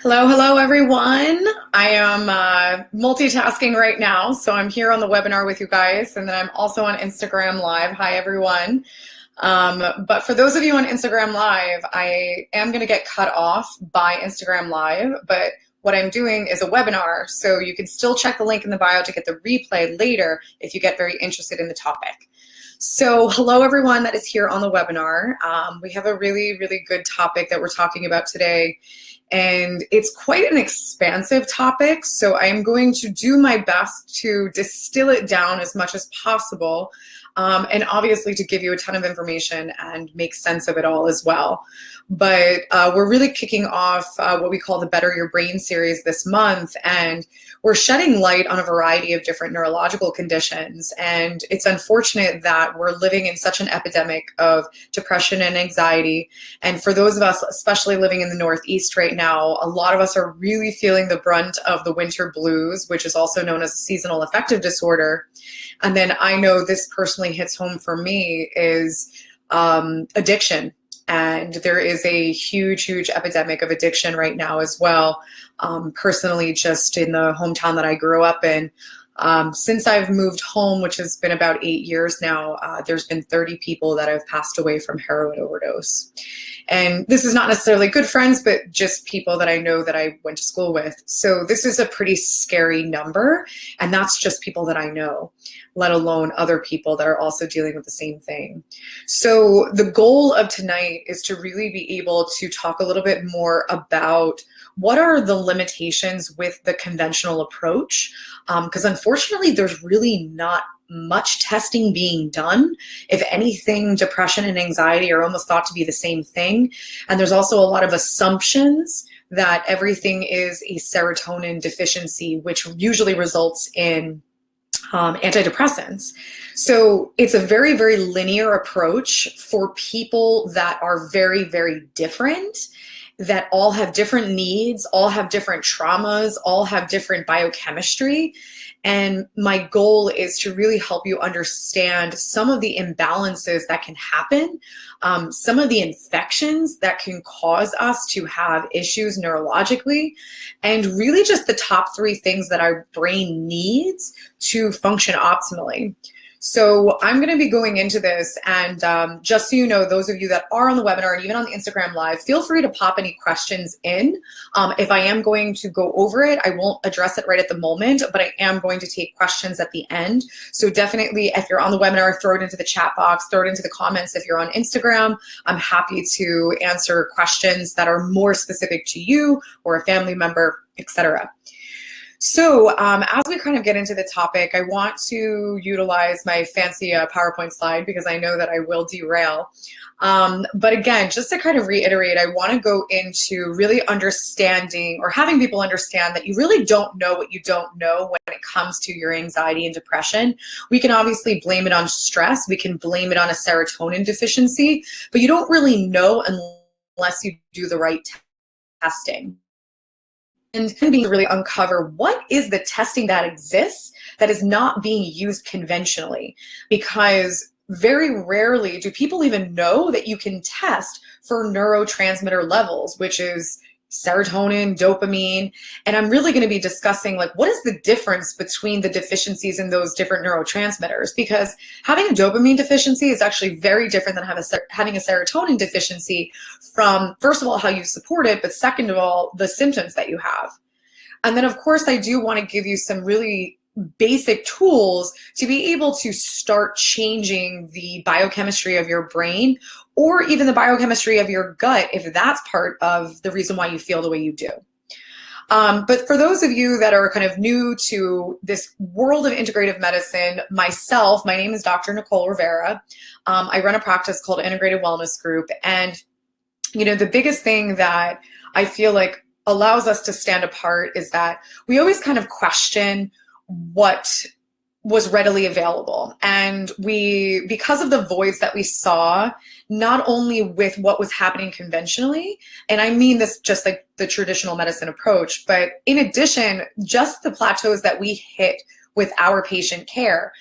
Hello, everyone. I am multitasking right now, so I'm here on the webinar with you guys, and then I'm also on Instagram Live. Hi, everyone. But for those of you on Instagram Live, I am going to get cut off by Instagram Live, but what I'm doing is a webinar, so you can still check the link in the bio to get the replay later if you get very interested in the topic. So hello, everyone that is here on the webinar. We have a really good topic that we're talking about today. And it's quite an expansive topic, so I'm going to do my best to distill it down as much as possible, and obviously to give you a ton of information and make sense of it all as well. But we're really kicking off what we call the Better Your Brain series this month, and we're shedding light on a variety of different neurological conditions. And it's unfortunate that we're living in such an epidemic of depression and anxiety. And for those of us, especially living in the Northeast right now, a lot of us are really feeling the brunt of the winter blues, which is also known as a seasonal affective disorder. And then I know this personally hits home for me is addiction. And there is a huge epidemic of addiction right now as well. Personally, just in the hometown that I grew up in, since I've moved home, which has been about 8 years now, there's been 30 people that have passed away from heroin overdose. And this is not necessarily good friends, but just people that I know that I went to school with. So this is a pretty scary number, and that's just people that I know, let alone other people that are also dealing with the same thing. So the goal of tonight is to really be able to talk a little bit more about what are the limitations with the conventional approach, because unfortunately there's really not much testing being done. If anything, depression and anxiety are almost thought to be the same thing. And there's also a lot of assumptions that everything is a serotonin deficiency, which usually results in antidepressants. So it's a very linear approach for people that are very different, that all have different needs, all have different traumas, all have different biochemistry. And my goal is to really help you understand some of the imbalances that can happen, some of the infections that can cause us to have issues neurologically, and really just the top 3 things that our brain needs to function optimally. So I'm going to be going into this, and just so you know, those of you that are on the webinar and even on the Instagram Live, feel free to pop any questions in. If I am going to go over it, I won't address it right at the moment, but I am going to take questions at the end. So definitely, if you're on the webinar, throw it into the chat box, throw it into the comments. If you're on Instagram, I'm happy to answer questions that are more specific to you or a family member, etc. So as we kind of get into the topic, I want to utilize my fancy PowerPoint slide because I know that I will derail. But again, just to kind of reiterate, I want to go into really understanding or having people understand that you really don't know what you don't know when it comes to your anxiety and depression. We can obviously blame it on stress. We can blame it on a serotonin deficiency, but you don't really know unless you do the right testing. And being really uncover what is the testing that exists that is not being used conventionally, because very rarely do people even know that you can test for neurotransmitter levels, which is serotonin, dopamine, and I'm really going to be discussing like what is the difference between the deficiencies in those different neurotransmitters, because having a dopamine deficiency is actually very different than having a serotonin deficiency from, first of all, how you support it, but second of all, the symptoms that you have. And then of course I do want to give you some really basic tools to be able to start changing the biochemistry of your brain or even the biochemistry of your gut if that's part of the reason why you feel the way you do. But for those of you that are kind of new to this world of integrative medicine, myself, my name is Dr. Nicole Rivera. I run a practice called Integrative Wellness Group. And you know, the biggest thing that I feel like allows us to stand apart is that we always kind of question what was readily available. And we, because of the voids that we saw, not only with what was happening conventionally, and I mean this just like the traditional medicine approach, but in addition, just the plateaus that we hit with our patient care.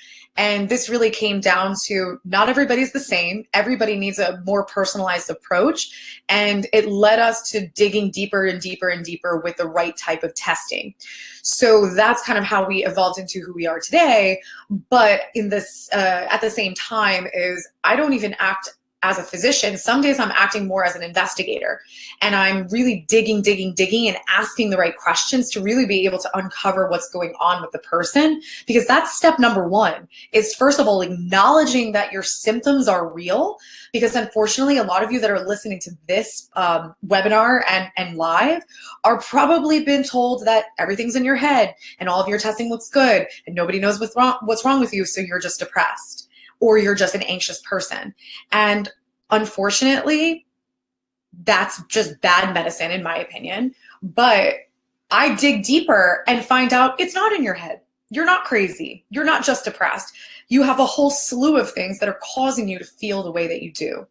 And this really came down to not everybody's the same. Everybody needs a more personalized approach. And it led us to digging deeper and deeper and deeper with the right type of testing. So that's kind of how we evolved into who we are today. But in this, at the same time, is I don't even act as a physician. Some days I'm acting more as an investigator, and I'm really digging and asking the right questions to really be able to uncover what's going on with the person. Because that's step number one, is first of all, acknowledging that your symptoms are real. Because unfortunately, a lot of you that are listening to this webinar and live are probably been told that everything's in your head and all of your testing looks good and nobody knows what's wrong with you, so you're just depressed, or you're just an anxious person. And unfortunately, that's just bad medicine in my opinion. But I dig deeper and find out it's not in your head. You're not crazy. You're not just depressed. You have a whole slew of things that are causing you to feel the way that you do.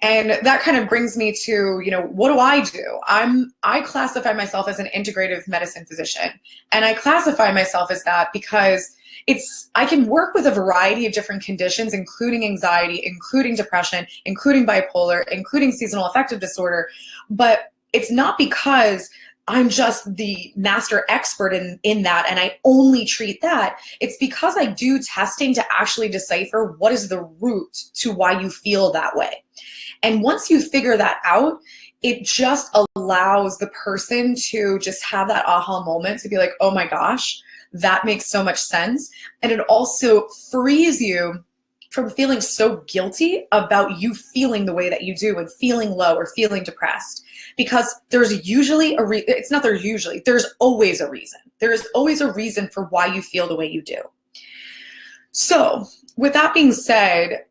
And that kind of brings me to, what do? I classify myself as an integrative medicine physician. And I classify myself as that because I can work with a variety of different conditions, including anxiety, including depression, including bipolar, including seasonal affective disorder. But it's not because I'm just the master expert in that and I only treat that. It's because I do testing to actually decipher what is the root to why you feel that way. And once you figure that out, it just allows the person to just have that aha moment to be like, oh my gosh, that makes so much sense. And it also frees you from feeling so guilty about you feeling the way that you do and feeling low or feeling depressed. Because there's usually there's always a reason. There is always a reason for why you feel the way you do. So with that being said,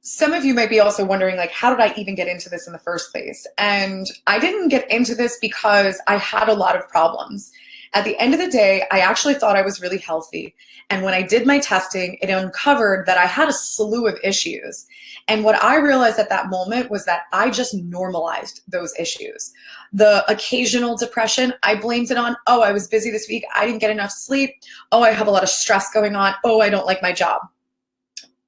some of you might be also wondering, like, how did I even get into this in the first place? And I didn't get into this because I had a lot of problems. At the end of the day, I actually thought I was really healthy. And when I did my testing, it uncovered that I had a slew of issues. And what I realized at that moment was that I just normalized those issues. The occasional depression, I blamed it on, oh, I was busy this week, I didn't get enough sleep. Oh, I have a lot of stress going on. Oh, I don't like my job.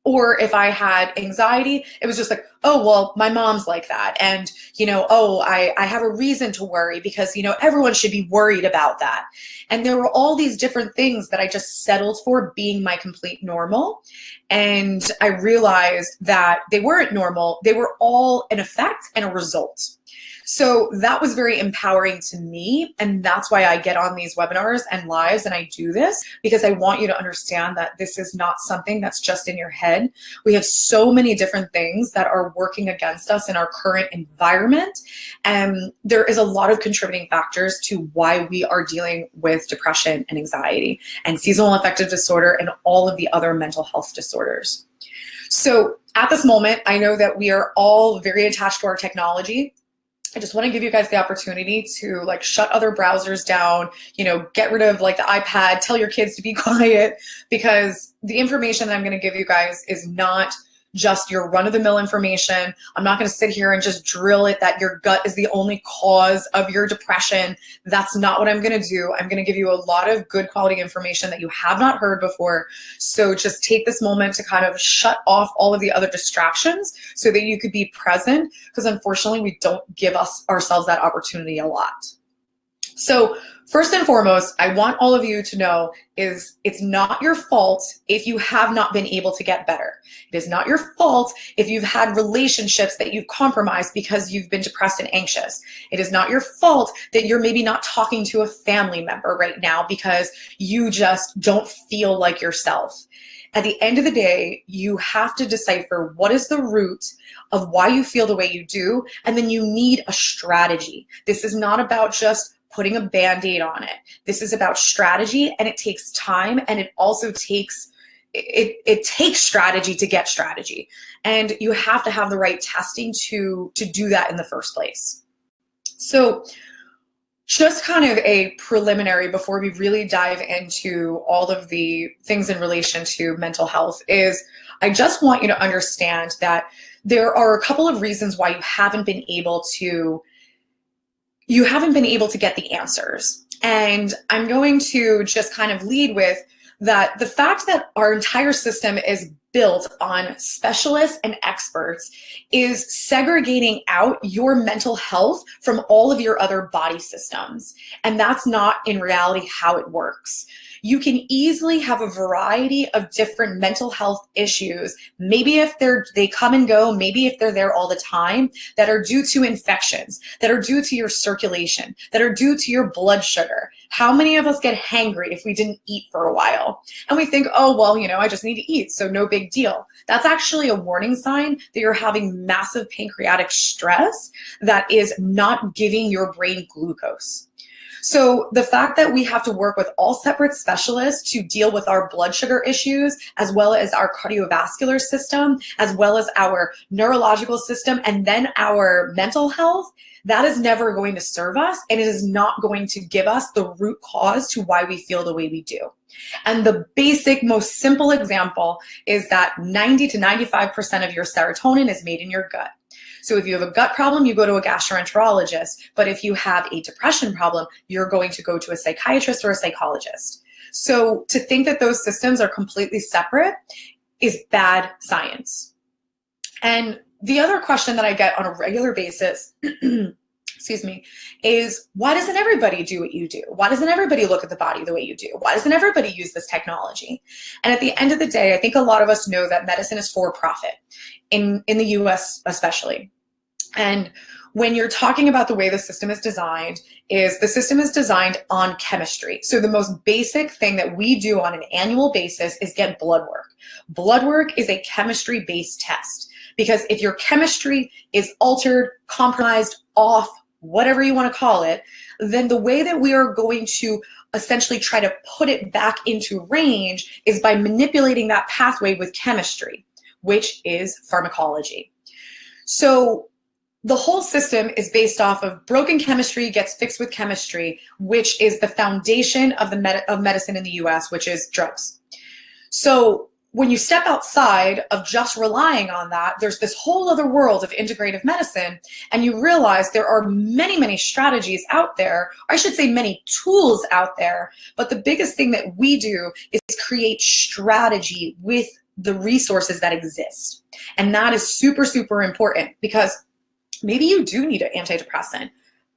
Or if I had anxiety, it was just like, oh, well, my mom's like that. And, I have a reason to worry because, everyone should be worried about that. And there were all these different things that I just settled for being my complete normal. And I realized that they weren't normal. They were all an effect and a result. So that was very empowering to me. And that's why I get on these webinars and lives and I do this, because I want you to understand that this is not something that's just in your head. We have so many different things that are working against us in our current environment. And there is a lot of contributing factors to why we are dealing with depression and anxiety and seasonal affective disorder and all of the other mental health disorders. So at this moment, I know that we are all very attached to our technology. I just want to give you guys the opportunity to shut other browsers down, get rid of the iPad, tell your kids to be quiet, because the information that I'm going to give you guys is not just your run-of-the-mill information. I'm not going to sit here and just drill it that your gut is the only cause of your depression. That's not what I'm going to do. I'm going to give you a lot of good quality information that you have not heard before. So just take this moment to kind of shut off all of the other distractions so that you could be present, because unfortunately we don't give ourselves that opportunity a lot. So first and foremost, I want all of you to know is it's not your fault if you have not been able to get better. It is not your fault if you've had relationships that you've compromised because you've been depressed and anxious. It is not your fault that you're maybe not talking to a family member right now because you just don't feel like yourself. At the end of the day, you have to decipher what is the root of why you feel the way you do, and then you need a strategy. This is not about just putting a Band-Aid on it. This is about strategy, and it takes time, and it also takes strategy to get strategy. And you have to have the right testing to do that in the first place. So just kind of a preliminary before we really dive into all of the things in relation to mental health is I just want you to understand that there are a couple of reasons why you haven't been able to get the answers. And I'm going to just kind of lead with that the fact that our entire system is built on specialists and experts is segregating out your mental health from all of your other body systems. And that's not in reality how it works. You can easily have a variety of different mental health issues, maybe if they come and go, maybe if they're there all the time, that are due to infections, that are due to your circulation, that are due to your blood sugar. How many of us get hangry if we didn't eat for a while? And we think, oh, well, I just need to eat, so no big deal. That's actually a warning sign that you're having massive pancreatic stress that is not giving your brain glucose. So the fact that we have to work with all separate specialists to deal with our blood sugar issues, as well as our cardiovascular system, as well as our neurological system, and then our mental health, that is never going to serve us, and it is not going to give us the root cause to why we feel the way we do. And the basic, most simple example is that 90 to 95% of your serotonin is made in your gut. So if you have a gut problem, you go to a gastroenterologist. But if you have a depression problem, you're going to go to a psychiatrist or a psychologist. So to think that those systems are completely separate is bad science. And the other question that I get on a regular basis excuse me, is why doesn't everybody do what you do? Why doesn't everybody look at the body the way you do? Why doesn't everybody use this technology? And at the end of the day, I think a lot of us know that medicine is for profit, in the US especially. And when you're talking about the way the system is designed, is the system is designed on chemistry. So the most basic thing that we do on an annual basis is get blood work. Blood work is a chemistry-based test, because if your chemistry is altered, compromised, off, whatever you want to call it, then the way that we are going to essentially try to put it back into range is by manipulating that pathway with chemistry, which is pharmacology. So the whole system is based off of broken chemistry gets fixed with chemistry, which is the foundation of medicine in the US, which is drugs. So when you step outside of just relying on that, there's this whole other world of integrative medicine, and you realize there are many, many strategies out there, or I should say many tools out there, but the biggest thing that we do is create strategy with the resources that exist. And that is super, super important, because maybe you do need an antidepressant,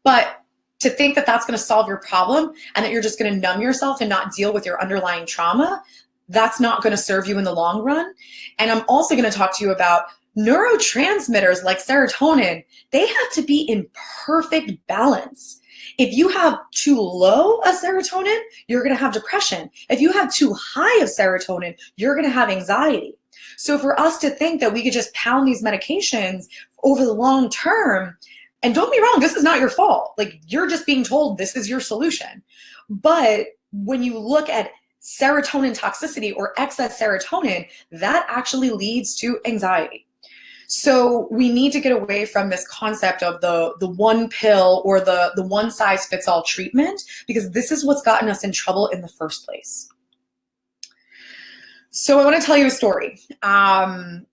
but to think that that's going to solve your problem and that you're just going to numb yourself and not deal with your underlying trauma, that's not going to serve you in the long run. And I'm also going to talk to you about neurotransmitters like serotonin. They have to be in perfect balance. If you have too low of serotonin, you're going to have depression. If you have too high of serotonin, you're going to have anxiety. So for us to think that we could just pound these medications over the long term, and don't be wrong, this is not your fault. Like, you're just being told this is your solution. But when you look at serotonin toxicity or excess serotonin, that actually leads to anxiety. So we need to get away from this concept of the one pill or the one size fits all treatment, because this is what's gotten us in trouble in the first place. So I want to tell you a story. And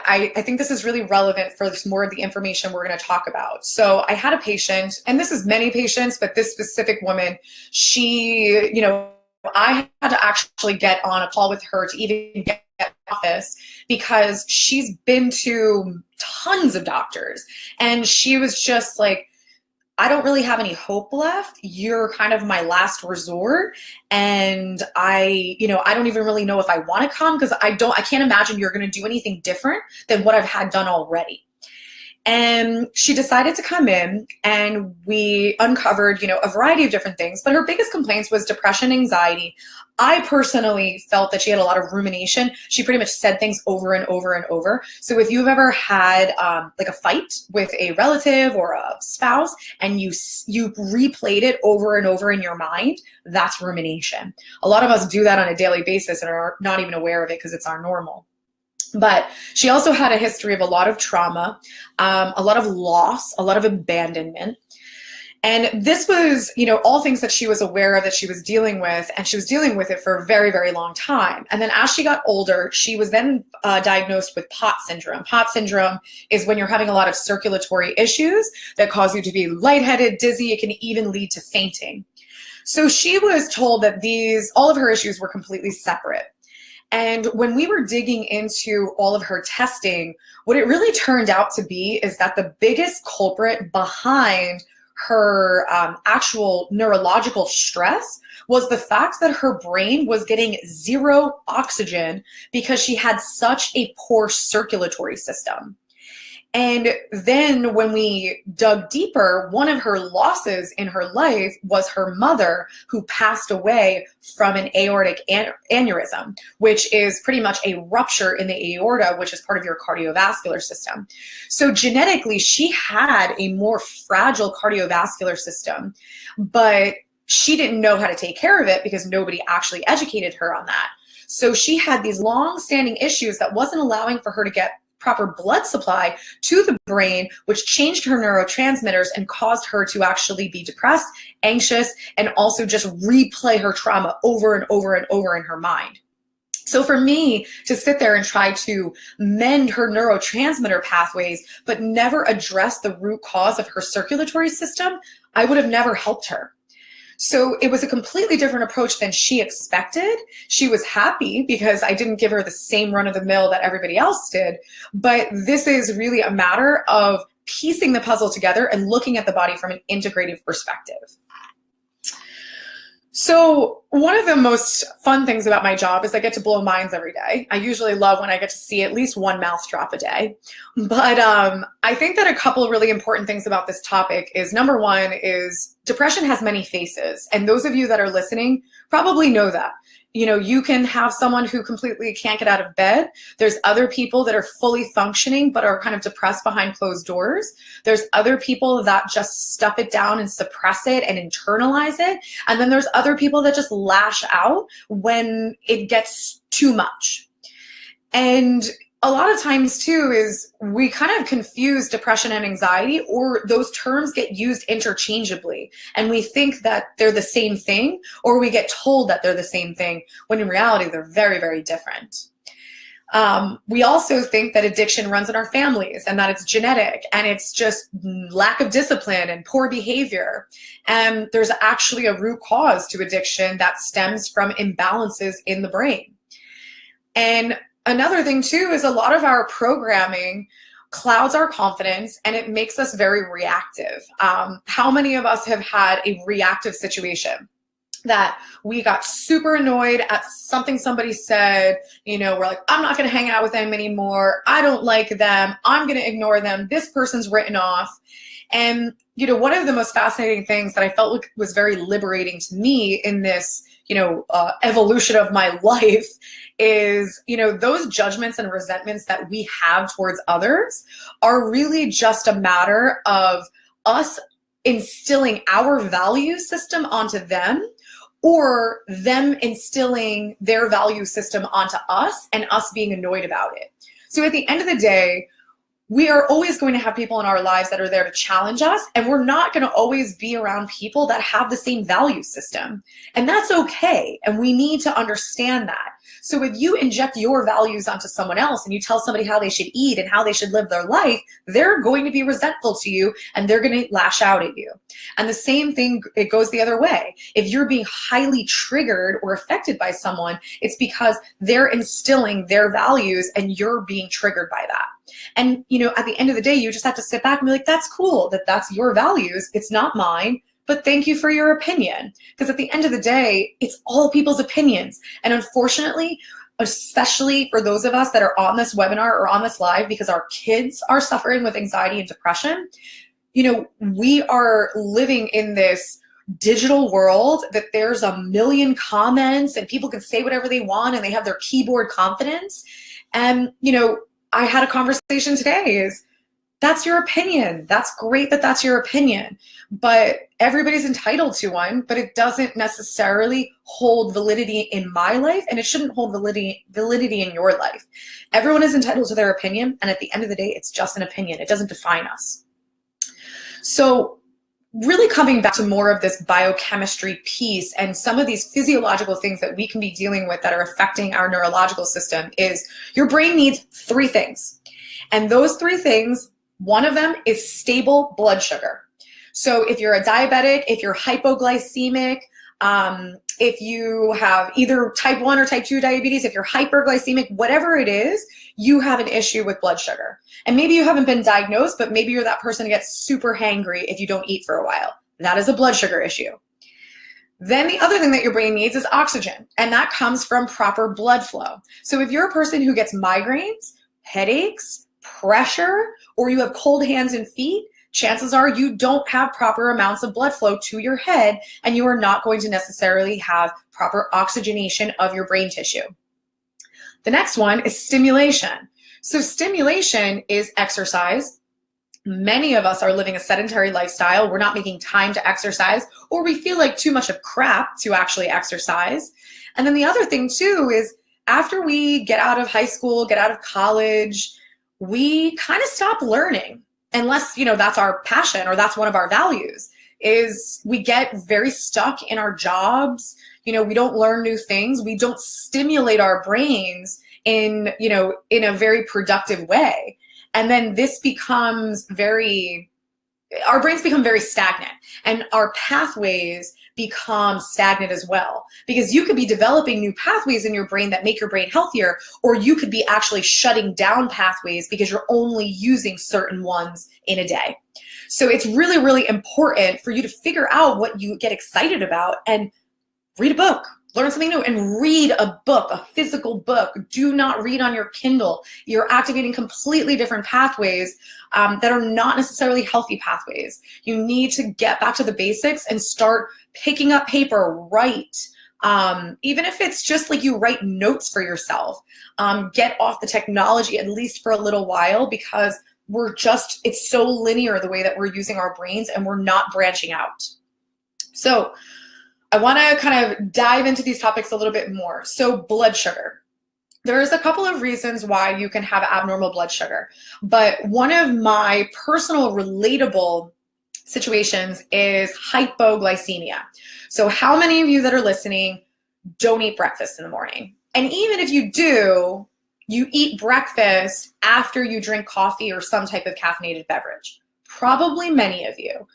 I think this is really relevant for more of the information we're going to talk about. So I had a patient, and this is many patients, but this specific woman, she, I had to actually get on a call with her to even get to the office, because she's been to tons of doctors, and she was just like, I don't really have any hope left. You're kind of my last resort. And I don't even really know if I want to come, because I can't imagine you're going to do anything different than what I've had done already. And she decided to come in, and we uncovered, a variety of different things, but her biggest complaints was depression, anxiety. I personally felt that she had a lot of rumination. She pretty much said things over and over and over. So if you've ever had like a fight with a relative or a spouse, and you replayed it over and over in your mind, that's rumination. A lot of us do that on a daily basis and are not even aware of it because it's our normal. But she also had a history of a lot of trauma, a lot of loss, a lot of abandonment. And this was, all things that she was aware of that she was dealing with, and she was dealing with it for a very, very long time. And then as she got older, she was then diagnosed with POTS syndrome. POTS syndrome is when you're having a lot of circulatory issues that cause you to be lightheaded, dizzy. It can even lead to fainting. So she was told that all of her issues were completely separate. And when we were digging into all of her testing, what it really turned out to be is that the biggest culprit behind her actual neurological stress was the fact that her brain was getting zero oxygen because she had such a poor circulatory system. And then when we dug deeper, one of her losses in her life was her mother, who passed away from an aortic aneurysm, which is pretty much a rupture in the aorta, which is part of your cardiovascular system. So genetically, she had a more fragile cardiovascular system, but she didn't know how to take care of it because nobody actually educated her on that. So she had these long-standing issues that wasn't allowing for her to get proper blood supply to the brain, which changed her neurotransmitters and caused her to actually be depressed, anxious, and also just replay her trauma over and over and over in her mind. So for me to sit there and try to mend her neurotransmitter pathways, but never address the root cause of her circulatory system, I would have never helped her. So it was a completely different approach than she expected. She was happy because I didn't give her the same run of the mill that everybody else did. But this is really a matter of piecing the puzzle together and looking at the body from an integrative perspective. So one of the most fun things about my job is I get to blow minds every day. I usually love when I get to see at least one mouth drop a day. But I think that a couple of really important things about this topic is, number one is depression has many faces. And those of you that are listening probably know that. You know, you can have someone who completely can't get out of bed. There's other people that are fully functioning but are kind of depressed behind closed doors. There's other people that just stuff it down and suppress it and internalize it. And then there's other people that just lash out when it gets too much. And a lot of times too is we kind of confuse depression and anxiety, or those terms get used interchangeably. And we think that they're the same thing, or we get told that they're the same thing, when in reality, they're very, very different. We also think that addiction runs in our families and that it's genetic and it's just lack of discipline and poor behavior. And there's actually a root cause to addiction that stems from imbalances in the brain. And another thing too is a lot of our programming clouds our confidence and it makes us very reactive. How many of us have had a reactive situation that we got super annoyed at something somebody said? You know, we're like, I'm not going to hang out with them anymore. I don't like them. I'm going to ignore them. This person's written off. And, you know, one of the most fascinating things that I felt like was very liberating to me in this, evolution of my life is, those judgments and resentments that we have towards others are really just a matter of us instilling our value system onto them, or them instilling their value system onto us and us being annoyed about it. So at the end of the day, we are always going to have people in our lives that are there to challenge us, and we're not going to always be around people that have the same value system. And that's okay, and we need to understand that. So if you inject your values onto someone else and you tell somebody how they should eat and how they should live their life, they're going to be resentful to you and they're going to lash out at you. And the same thing, it goes the other way. If you're being highly triggered or affected by someone, it's because they're instilling their values and you're being triggered by that. And, at the end of the day, you just have to sit back and be like, that's cool that that's your values. It's not mine, but thank you for your opinion. Because at the end of the day, it's all people's opinions. And unfortunately, especially for those of us that are on this webinar or on this live because our kids are suffering with anxiety and depression, we are living in this digital world that there's a million comments and people can say whatever they want and they have their keyboard confidence. And, I had a conversation today that's your opinion. That's great that that's your opinion, but everybody's entitled to one, but it doesn't necessarily hold validity in my life, and it shouldn't hold validity in your life. Everyone is entitled to their opinion, and at the end of the day, it's just an opinion. It doesn't define us. So really coming back to more of this biochemistry piece and some of these physiological things that we can be dealing with that are affecting our neurological system is your brain needs three things. And those three things, one of them is stable blood sugar. So if you're a diabetic, if you're hypoglycemic, If you have either type 1 or type 2 diabetes, if you're hyperglycemic, whatever it is, you have an issue with blood sugar. And maybe you haven't been diagnosed, but maybe you're that person who gets super hangry if you don't eat for a while. That is a blood sugar issue. Then the other thing that your brain needs is oxygen, and that comes from proper blood flow. So if you're a person who gets migraines, headaches, pressure, or you have cold hands and feet, chances are you don't have proper amounts of blood flow to your head, and you are not going to necessarily have proper oxygenation of your brain tissue. The next one is stimulation. So stimulation is exercise. Many of us are living a sedentary lifestyle. We're not making time to exercise, or we feel like too much of crap to actually exercise. And then the other thing too is after we get out of high school, get out of college, we kind of stop learning, unless, that's our passion or that's one of our values, is we get very stuck in our jobs. We don't learn new things. We don't stimulate our brains in a very productive way. And then our brains become very stagnant, and our pathways become stagnant as well, because you could be developing new pathways in your brain that make your brain healthier, or you could be actually shutting down pathways because you're only using certain ones in a day. So it's really, really important for you to figure out what you get excited about and read a book. Learn something new and read a book, a physical book. Do not read on your Kindle. You're activating completely different pathways that are not necessarily healthy pathways. You need to get back to the basics and start picking up paper, write. Even if it's just like you write notes for yourself, get off the technology at least for a little while, because it's so linear the way that we're using our brains and we're not branching out. So I want to kind of dive into these topics a little bit more. So blood sugar. There's a couple of reasons why you can have abnormal blood sugar, but one of my personal relatable situations is hypoglycemia. So how many of you that are listening don't eat breakfast in the morning? And even if you do, you eat breakfast after you drink coffee or some type of caffeinated beverage. Probably many of you.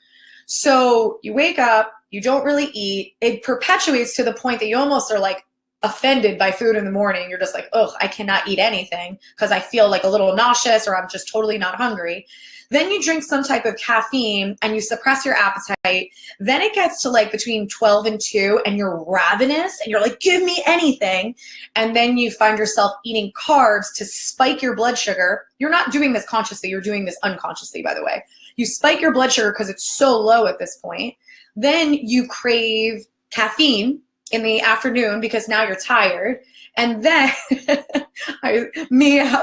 So you wake up, you don't really eat. It perpetuates to the point that you almost are like offended by food in the morning. You're just like, ugh, I cannot eat anything because I feel like a little nauseous or I'm just totally not hungry. Then you drink some type of caffeine and you suppress your appetite. Then it gets to like between 12 and 2 and you're ravenous and you're like, give me anything. And then you find yourself eating carbs to spike your blood sugar. You're not doing this consciously. You're doing this unconsciously, by the way. You spike your blood sugar because it's so low at this point. Then you crave caffeine in the afternoon because now you're tired. And then,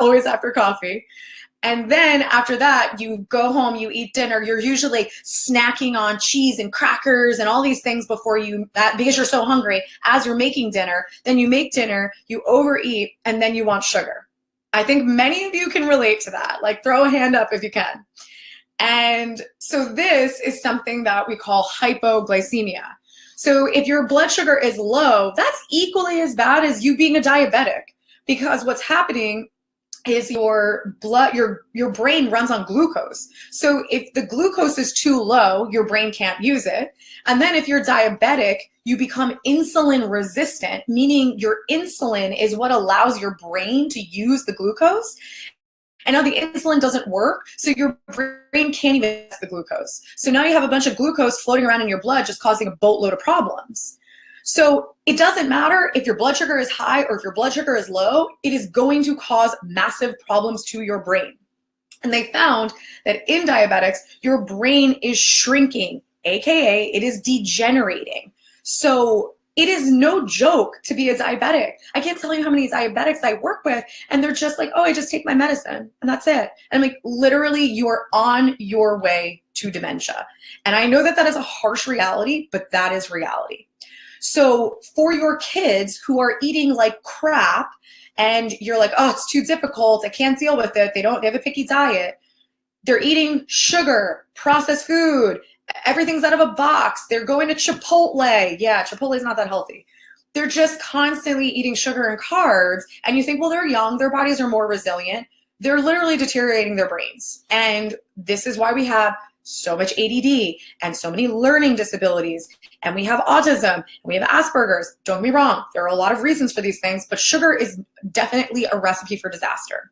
always after coffee. And then after that, you go home, you eat dinner. You're usually snacking on cheese and crackers and all these things because you're so hungry as you're making dinner. Then you make dinner, you overeat, and then you want sugar. I think many of you can relate to that. Like, throw a hand up if you can. And so this is something that we call hypoglycememia. So if your blood sugar is low, that's equally as bad as you being a diabetic, because what's happening is your brain runs on glucose. So if the glucose is too low, your brain can't use it. And then if you're diabetic, you become insulin resistant, meaning your insulin is what allows your brain to use the glucose. And now the insulin doesn't work, so your brain can't even use the glucose. So now you have a bunch of glucose floating around in your blood, just causing a boatload of problems. So it doesn't matter if your blood sugar is high or if your blood sugar is low, it is going to cause massive problems to your brain. And they found that in diabetics, your brain is shrinking, AKA it is degenerating. So it is no joke to be a diabetic. I can't tell you how many diabetics I work with, and they're just like, oh, I just take my medicine, and that's it. And I'm like, literally, you are on your way to dementia. And I know that that is a harsh reality, but that is reality. So for your kids who are eating like crap, and you're like, oh, it's too difficult, I can't deal with it, they have a picky diet, they're eating sugar, processed food, everything's out of a box, they're going to Chipotle. Yeah, Chipotle is not that healthy. They're just constantly eating sugar and carbs, and you think, well, they're young, their bodies are more resilient. They're literally deteriorating their brains. And this is why we have so much ADD and so many learning disabilities, and we have autism, and we have Asperger's. Don't get me wrong, there are a lot of reasons for these things, but sugar is definitely a recipe for disaster.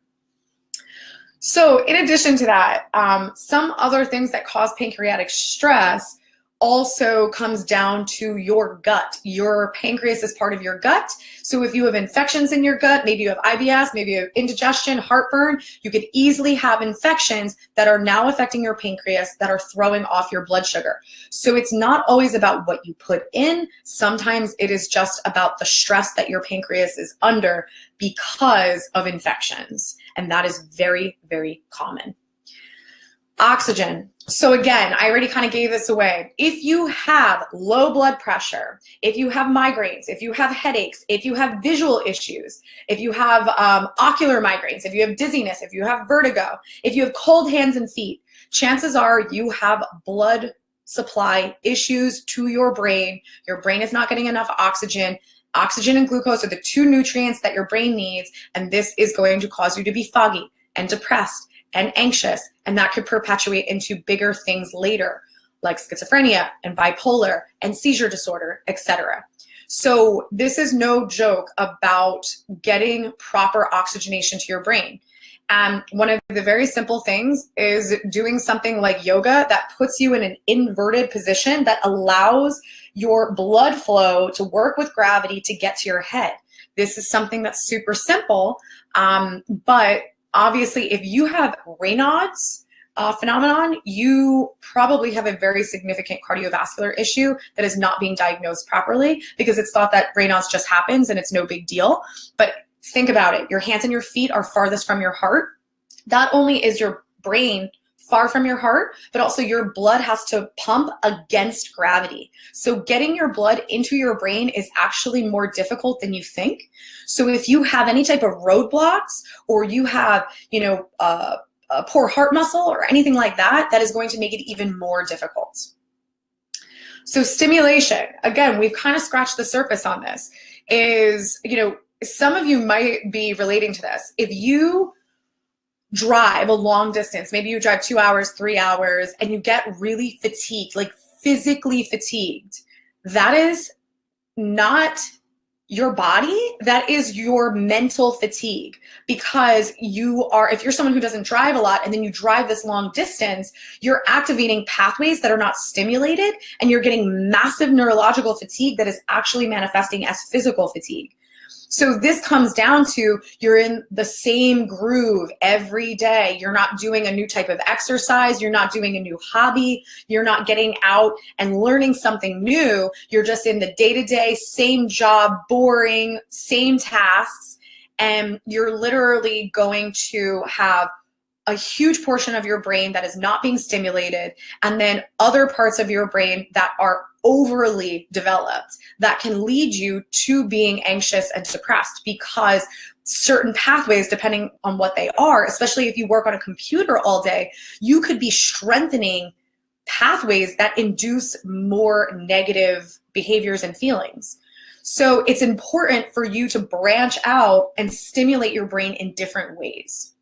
So in addition to that, some other things that cause pancreatic stress also comes down to your gut. Your pancreas is part of your gut. So if you have infections in your gut, maybe you have IBS, maybe you have indigestion, heartburn, you could easily have infections that are now affecting your pancreas that are throwing off your blood sugar. So it's not always about what you put in. Sometimes it is just about the stress that your pancreas is under because of infections. And that is very, very common. Oxygen. So again, I already kind of gave this away. If you have low blood pressure, if you have migraines, if you have headaches, if you have visual issues, if you have ocular migraines, if you have dizziness, if you have vertigo, if you have cold hands and feet, chances are you have blood supply issues to your brain. Your brain is not getting enough oxygen. Oxygen and glucose are the two nutrients that your brain needs, and this is going to cause you to be foggy and depressed and anxious, and that could perpetuate into bigger things later, like schizophrenia and bipolar and seizure disorder, etc. So this is no joke about getting proper oxygenation to your brain. And one of the very simple things is doing something like yoga that puts you in an inverted position that allows your blood flow to work with gravity to get to your head. This is something that's super simple, but obviously, if you have Raynaud's phenomenon, you probably have a very significant cardiovascular issue that is not being diagnosed properly because it's thought that Raynaud's just happens and it's no big deal. But think about it. Your hands and your feet are farthest from your heart. Not only is your brain far from your heart, but also your blood has to pump against gravity. So getting your blood into your brain is actually more difficult than you think. So if you have any type of roadblocks, or you have, a poor heart muscle or anything like that, that is going to make it even more difficult. So stimulation, again, we've kind of scratched the surface on this, is, some of you might be relating to this. If you drive a long distance, maybe you drive 2 hours, 3 hours, and you get really fatigued, like physically fatigued, that is not your body, that is your mental fatigue. Because if you're someone who doesn't drive a lot and then you drive this long distance, you're activating pathways that are not stimulated, and you're getting massive neurological fatigue that is actually manifesting as physical fatigue. So this comes down to you're in the same groove every day. You're not doing a new type of exercise. You're not doing a new hobby. You're not getting out and learning something new. You're just in the day-to-day, same job, boring, same tasks. And you're literally going to have a huge portion of your brain that is not being stimulated, and then other parts of your brain that are overly developed that can lead you to being anxious and depressed, because certain pathways, depending on what they are, especially if you work on a computer all day, you could be strengthening pathways that induce more negative behaviors and feelings. So it's important for you to branch out and stimulate your brain in different ways.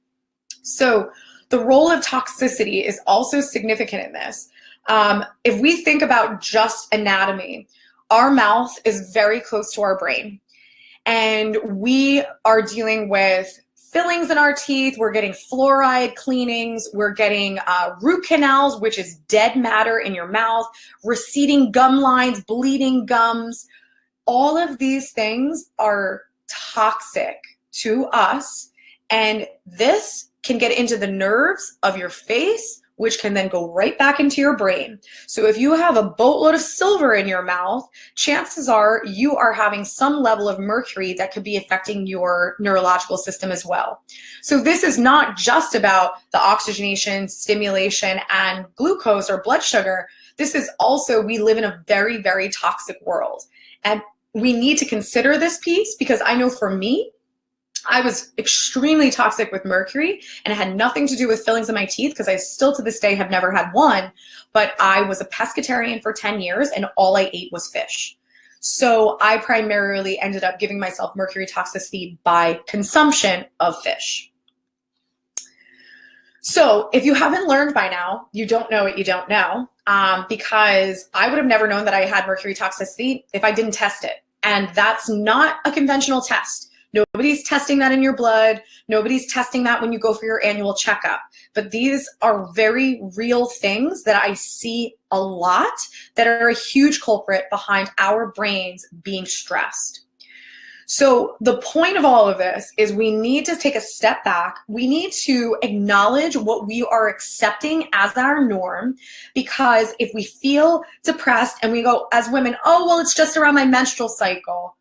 So the role of toxicity is also significant in this. If we think about just anatomy, our mouth is very close to our brain, and we are dealing with fillings in our teeth. We're getting fluoride cleanings. We're getting root canals, which is dead matter in your mouth, receding gum lines, bleeding gums. All of these things are toxic to us, and this can get into the nerves of your face, which can then go right back into your brain. So if you have a boatload of silver in your mouth, chances are you are having some level of mercury that could be affecting your neurological system as well. So this is not just about the oxygenation, stimulation, and glucose or blood sugar. This is also, we live in a very, very toxic world. And we need to consider this piece, because I know for me, I was extremely toxic with mercury, and it had nothing to do with fillings in my teeth, because I still to this day have never had one, but I was a pescatarian for 10 years and all I ate was fish. So I primarily ended up giving myself mercury toxicity by consumption of fish. So if you haven't learned by now, you don't know what you don't know, because I would have never known that I had mercury toxicity if I didn't test it. And that's not a conventional test. Nobody's testing that in your blood. Nobody's testing that when you go for your annual checkup. But these are very real things that I see a lot that are a huge culprit behind our brains being stressed. So the point of all of this is we need to take a step back. We need to acknowledge what we are accepting as our norm, because if we feel depressed and we go as women, oh, well, it's just around my menstrual cycle.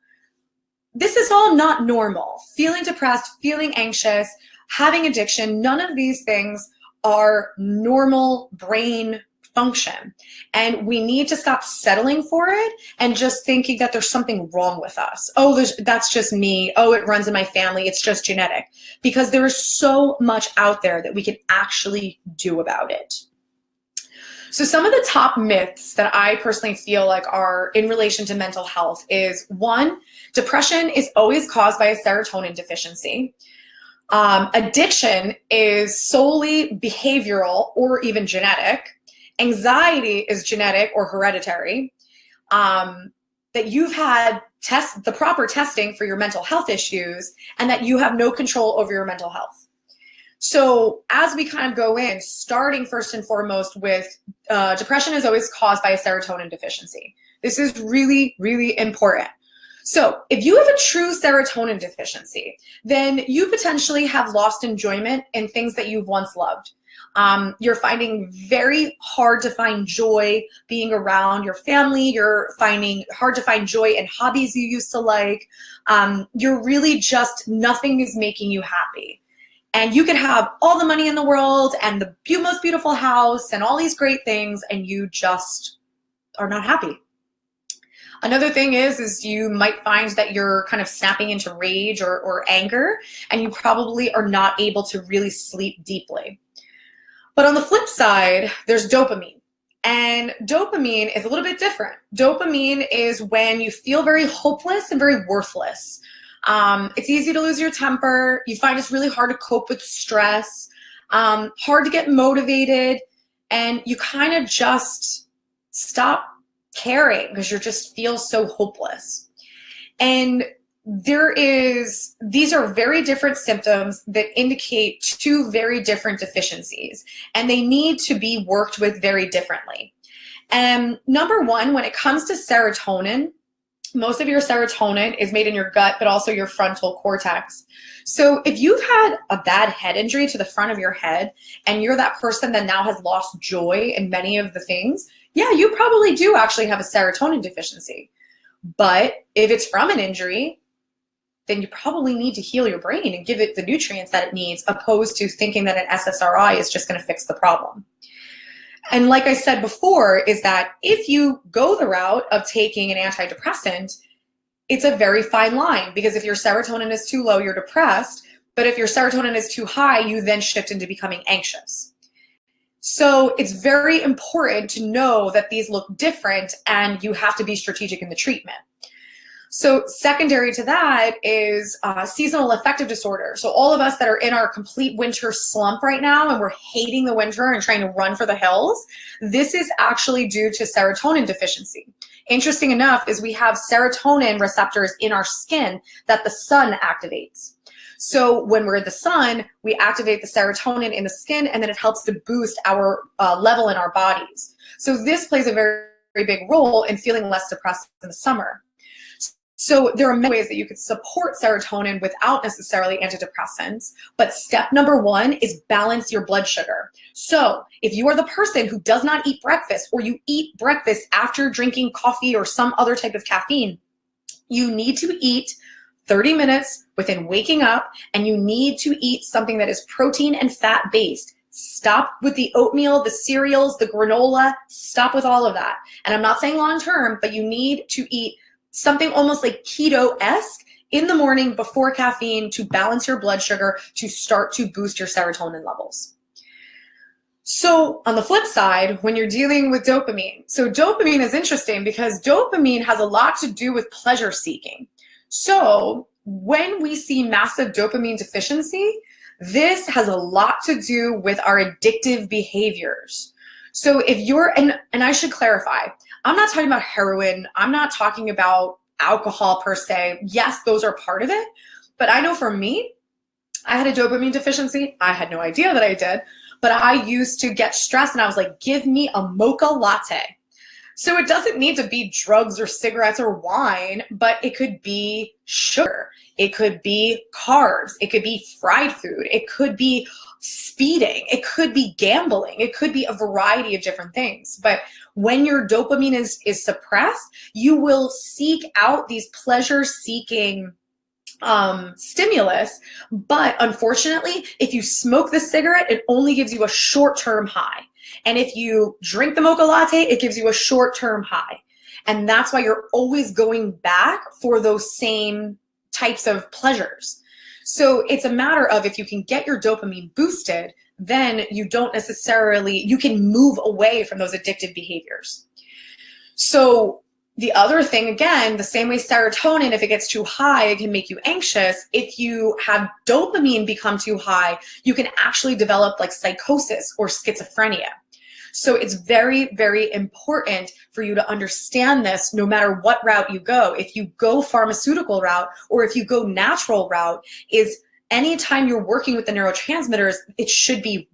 This is all not normal. Feeling depressed, feeling anxious, having addiction, none of these things are normal brain function. And we need to stop settling for it and just thinking that there's something wrong with us. Oh, that's just me. Oh, it runs in my family. It's just genetic. Because there is so much out there that we can actually do about it. So some of the top myths that I personally feel like are in relation to mental health is, one, depression is always caused by a serotonin deficiency. Addiction is solely behavioral or even genetic. Anxiety is genetic or hereditary. That you've had the proper testing for your mental health issues, and that you have no control over your mental health. So as we kind of go in, starting first and foremost with depression is always caused by a serotonin deficiency. This is really, really important. So if you have a true serotonin deficiency, then you potentially have lost enjoyment in things that you've once loved. You're finding very hard to find joy being around your family. You're finding hard to find joy in hobbies you used to like. You're really just, nothing is making you happy. And you could have all the money in the world and the most beautiful house and all these great things, and you just are not happy. Another thing is you might find that you're kind of snapping into rage or anger, and you probably are not able to really sleep deeply. But on the flip side, there's dopamine. And dopamine is a little bit different. Dopamine is when you feel very hopeless and very worthless. It's easy to lose your temper. You find it's really hard to cope with stress, hard to get motivated, and you kind of just stop caring because you just feel so hopeless. And these are very different symptoms that indicate two very different deficiencies, and they need to be worked with very differently. And number one, when it comes to serotonin, most of your serotonin is made in your gut, but also your frontal cortex. So if you've had a bad head injury to the front of your head, and you're that person that now has lost joy in many of the things, yeah, you probably do actually have a serotonin deficiency. But if it's from an injury, then you probably need to heal your brain and give it the nutrients that it needs, opposed to thinking that an SSRI is just going to fix the problem. And like I said before, is that if you go the route of taking an antidepressant, it's a very fine line, because if your serotonin is too low, you're depressed. But if your serotonin is too high, you then shift into becoming anxious. So it's very important to know that these look different, and you have to be strategic in the treatment. So secondary to that is seasonal affective disorder. So all of us that are in our complete winter slump right now, and we're hating the winter and trying to run for the hills, this is actually due to serotonin deficiency. Interesting enough is we have serotonin receptors in our skin that the sun activates. So when we're in the sun, we activate the serotonin in the skin, and then it helps to boost our level in our bodies. So this plays a very, very big role in feeling less depressed in the summer. So there are many ways that you could support serotonin without necessarily antidepressants, but step number one is balance your blood sugar. So if you are the person who does not eat breakfast, or you eat breakfast after drinking coffee or some other type of caffeine, you need to eat 30 minutes within waking up, and you need to eat something that is protein and fat based. Stop with the oatmeal, the cereals, the granola, stop with all of that. And I'm not saying long term, but you need to eat something almost like keto-esque in the morning before caffeine to balance your blood sugar, to start to boost your serotonin levels. So on the flip side, when you're dealing with dopamine, so dopamine is interesting because dopamine has a lot to do with pleasure seeking. So when we see massive dopamine deficiency, This has a lot to do with our addictive behaviors. So if you're, and I should clarify, I'm not talking about heroin. I'm not talking about alcohol per se. Yes, those are part of it. But I know for me, I had a dopamine deficiency. I had no idea that I did, but I used to get stressed and I was like, give me a mocha latte. So it doesn't need to be drugs or cigarettes or wine, but it could be sugar. It could be carbs. It could be fried food. It could be speeding. It could be gambling. It could be a variety of different things. But when your dopamine is suppressed, you will seek out these pleasure-seeking stimulus. But unfortunately, if you smoke the cigarette, it only gives you a short-term high. And if you drink the mocha latte, it gives you a short-term high. And that's why you're always going back for those same types of pleasures. So it's a matter of, if you can get your dopamine boosted, then you don't necessarily, you can move away from those addictive behaviors. So the other thing, again, the same way serotonin, if it gets too high, it can make you anxious. If you have dopamine become too high, you can actually develop like psychosis or schizophrenia. So it's very, very important for you to understand this no matter what route you go. If you go pharmaceutical route or if you go natural route, is anytime you're working with the neurotransmitters, it should be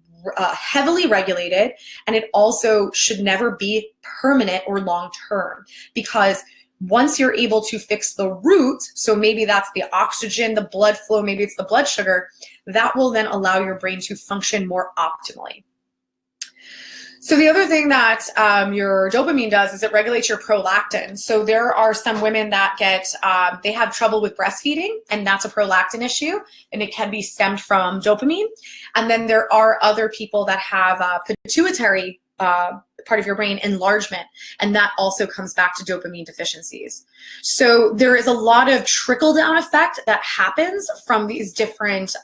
heavily regulated, and it also should never be permanent or long-term, because once you're able to fix the root, so maybe that's the oxygen, the blood flow, maybe it's the blood sugar, that will then allow your brain to function more optimally. So the other thing that your dopamine does is it regulates your prolactin. So there are some women that get, they have trouble with breastfeeding, and that's a prolactin issue, and it can be stemmed from dopamine. And then there are other people that have pituitary part of your brain enlargement, and that also comes back to dopamine deficiencies. So there is a lot of trickle-down effect that happens from these different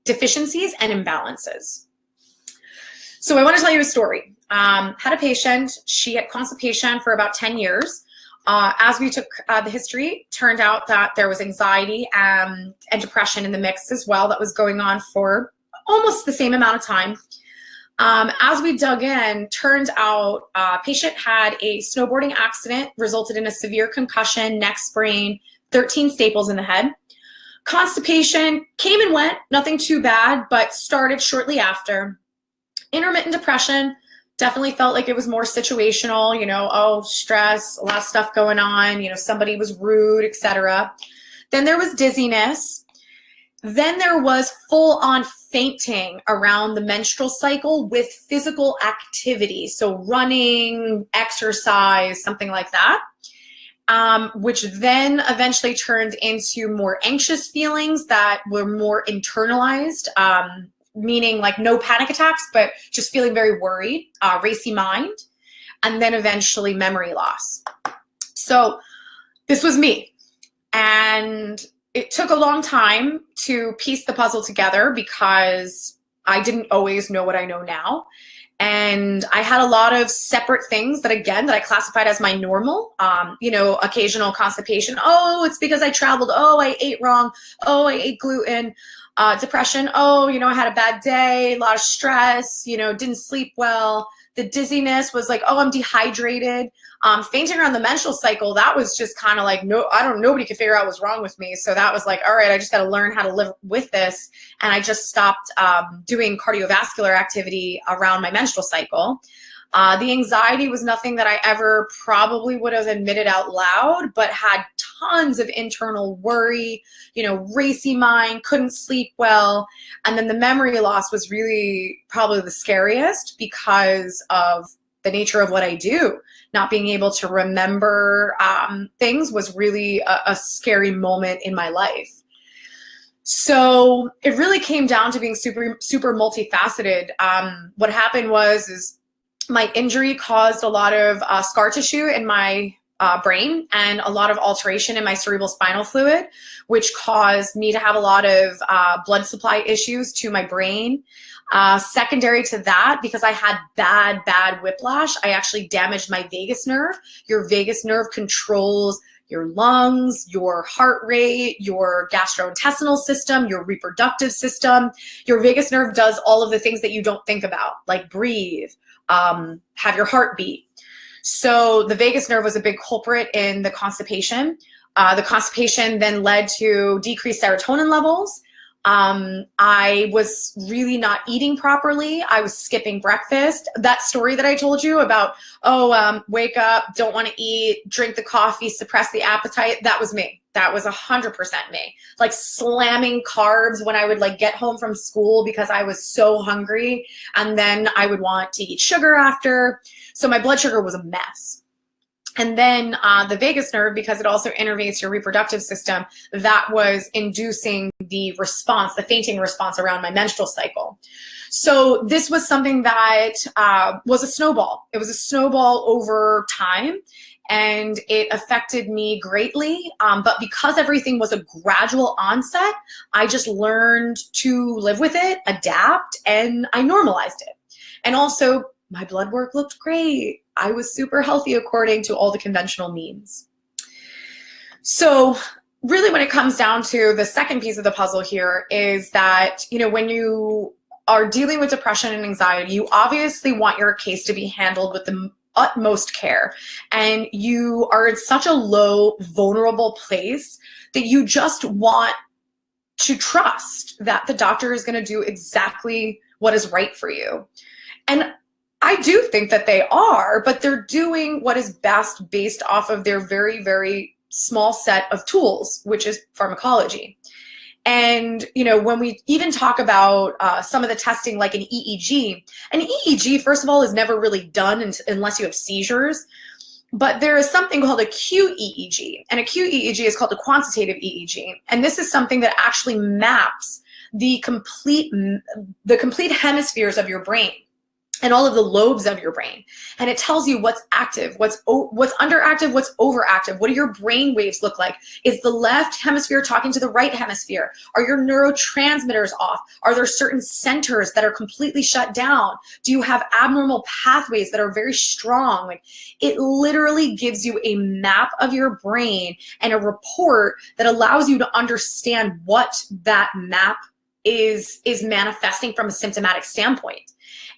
deficiencies and imbalances. So I want to tell you a story. Had a patient, she had constipation for about 10 years. As we took the history, turned out that there was anxiety and depression in the mix as well that was going on for almost the same amount of time. As we dug in, turned out patient had a snowboarding accident, resulted in a severe concussion, neck sprain, 13 staples in the head. Constipation came and went, nothing too bad, but started shortly after. Intermittent depression, definitely felt like it was more situational, you know, oh, stress, a lot of stuff going on, you know, somebody was rude, etc. Then there was dizziness. Then there was full-on fainting around the menstrual cycle with physical activity. So running, exercise, something like that, which then eventually turned into more anxious feelings that were more internalized, meaning like no panic attacks, but just feeling very worried, racy mind, and then eventually memory loss. So this was me. And it took a long time to piece the puzzle together because I didn't always know what I know now. And I had a lot of separate things that, again, that I classified as my normal, you know, occasional constipation. Oh, it's because I traveled. Oh, I ate wrong. Oh, I ate gluten. Depression. Oh, you know, I had a bad day, a lot of stress, you know, didn't sleep well. The dizziness was like, oh, I'm dehydrated. Fainting around the menstrual cycle, that was just kind of like, nobody could figure out what's wrong with me. So that was like, all right, I just got to learn how to live with this. And I just stopped doing cardiovascular activity around my menstrual cycle. The anxiety was nothing that I ever probably would have admitted out loud, but had tons of internal worry, you know, racy mind, couldn't sleep well. And then the memory loss was really probably the scariest because of the nature of what I do. Not being able to remember things was really a scary moment in my life. So it really came down to being super, super multifaceted. What happened was my injury caused a lot of scar tissue in my brain and a lot of alteration in my cerebral spinal fluid, which caused me to have a lot of blood supply issues to my brain. Secondary to that, because I had bad whiplash, I actually damaged my vagus nerve. Your vagus nerve controls your lungs, your heart rate, your gastrointestinal system, your reproductive system. Your vagus nerve does all of the things that you don't think about, like breathe, have your heart beat. So the vagus nerve was a big culprit in the constipation. The constipation then led to decreased serotonin levels. I was really not eating properly. I was skipping breakfast. That story that I told you about, wake up, don't want to eat, drink the coffee, suppress the appetite, that was me. That was 100% me. Like slamming carbs when I would like get home from school because I was so hungry, and then I would want to eat sugar after. So my blood sugar was a mess. And then the vagus nerve, because it also innervates your reproductive system, that was inducing the response, the fainting response around my menstrual cycle. So this was something that was a snowball. It was a snowball over time, and it affected me greatly. But because everything was a gradual onset, I just learned to live with it, adapt, and I normalized it. And also, my blood work looked great. I was super healthy according to all the conventional means. So really when it comes down to the second piece of the puzzle here is that, when you are dealing with depression and anxiety, you obviously want your case to be handled with the utmost care. And you are in such a low, vulnerable place that you just want to trust that the doctor is going to do exactly what is right for you. And I do think that they are, but they're doing what is best based off of their very, very small set of tools, which is pharmacology. And, when we even talk about some of the testing, like an EEG, first of all, is never really done unless you have seizures. But there is something called a QEEG, and a QEEG is called a quantitative EEG. And this is something that actually maps the complete hemispheres of your brain and all of the lobes of your brain. And it tells you what's active, what's underactive, what's overactive. What do your brain waves look like? Is the left hemisphere talking to the right hemisphere? Are your neurotransmitters off? Are there certain centers that are completely shut down? Do you have abnormal pathways that are very strong? Like, it literally gives you a map of your brain and a report that allows you to understand what that map is manifesting from a symptomatic standpoint.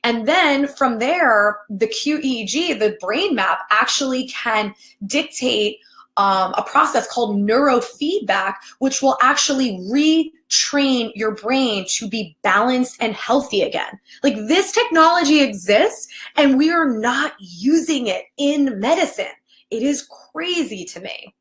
And then from there, the QEEG, the brain map, actually can dictate a process called neurofeedback, which will actually retrain your brain to be balanced and healthy again. Like, this technology exists and we are not using it in medicine. It is crazy to me.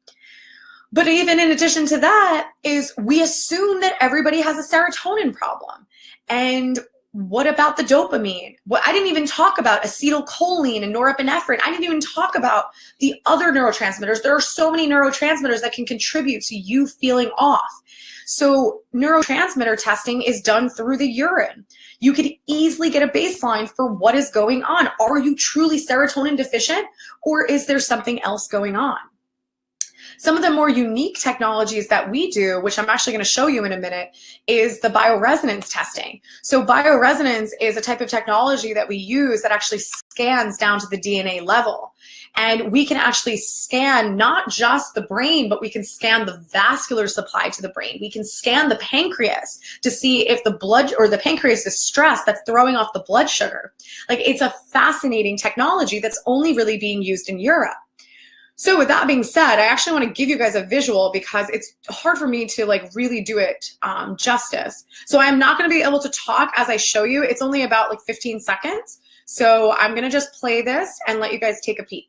But even in addition to that is we assume that everybody has a serotonin problem. And what about the dopamine? I didn't even talk about acetylcholine and norepinephrine. I didn't even talk about the other neurotransmitters. There are so many neurotransmitters that can contribute to you feeling off. So neurotransmitter testing is done through the urine. You could easily get a baseline for what is going on. Are you truly serotonin deficient, or is there something else going on? Some of the more unique technologies that we do, which I'm actually going to show you in a minute, is the bioresonance testing. So bioresonance is a type of technology that we use that actually scans down to the DNA level. And we can actually scan not just the brain, but we can scan the vascular supply to the brain. We can scan the pancreas to see if the blood or the pancreas is stressed, that's throwing off the blood sugar. Like, it's a fascinating technology that's only really being used in Europe. So with that being said, I actually want to give you guys a visual because it's hard for me to like really do it justice. So I'm not going to be able to talk as I show you. It's only about like 15 seconds. So I'm going to just play this and let you guys take a peek.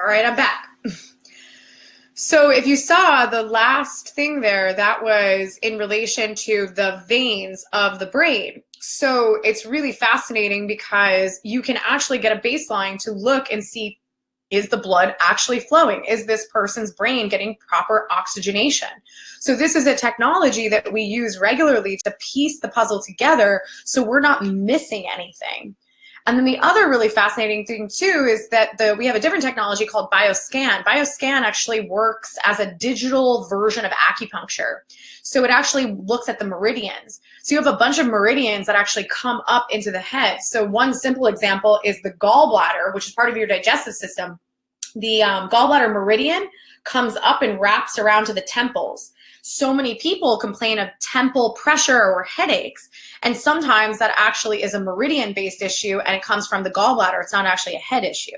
All right, I'm back. So if you saw the last thing there, that was in relation to the veins of the brain. So it's really fascinating because you can actually get a baseline to look and see, is the blood actually flowing? Is this person's brain getting proper oxygenation? So this is a technology that we use regularly to piece the puzzle together so we're not missing anything. And then the other really fascinating thing too is that we have a different technology called Bioscan. Bioscan actually works as a digital version of acupuncture. So it actually looks at the meridians. So you have a bunch of meridians that actually come up into the head. So one simple example is the gallbladder, which is part of your digestive system. The gallbladder meridian comes up and wraps around to the temples. So many people complain of temple pressure or headaches, and sometimes that actually is a meridian-based issue and it comes from the gallbladder. It's not actually a head issue.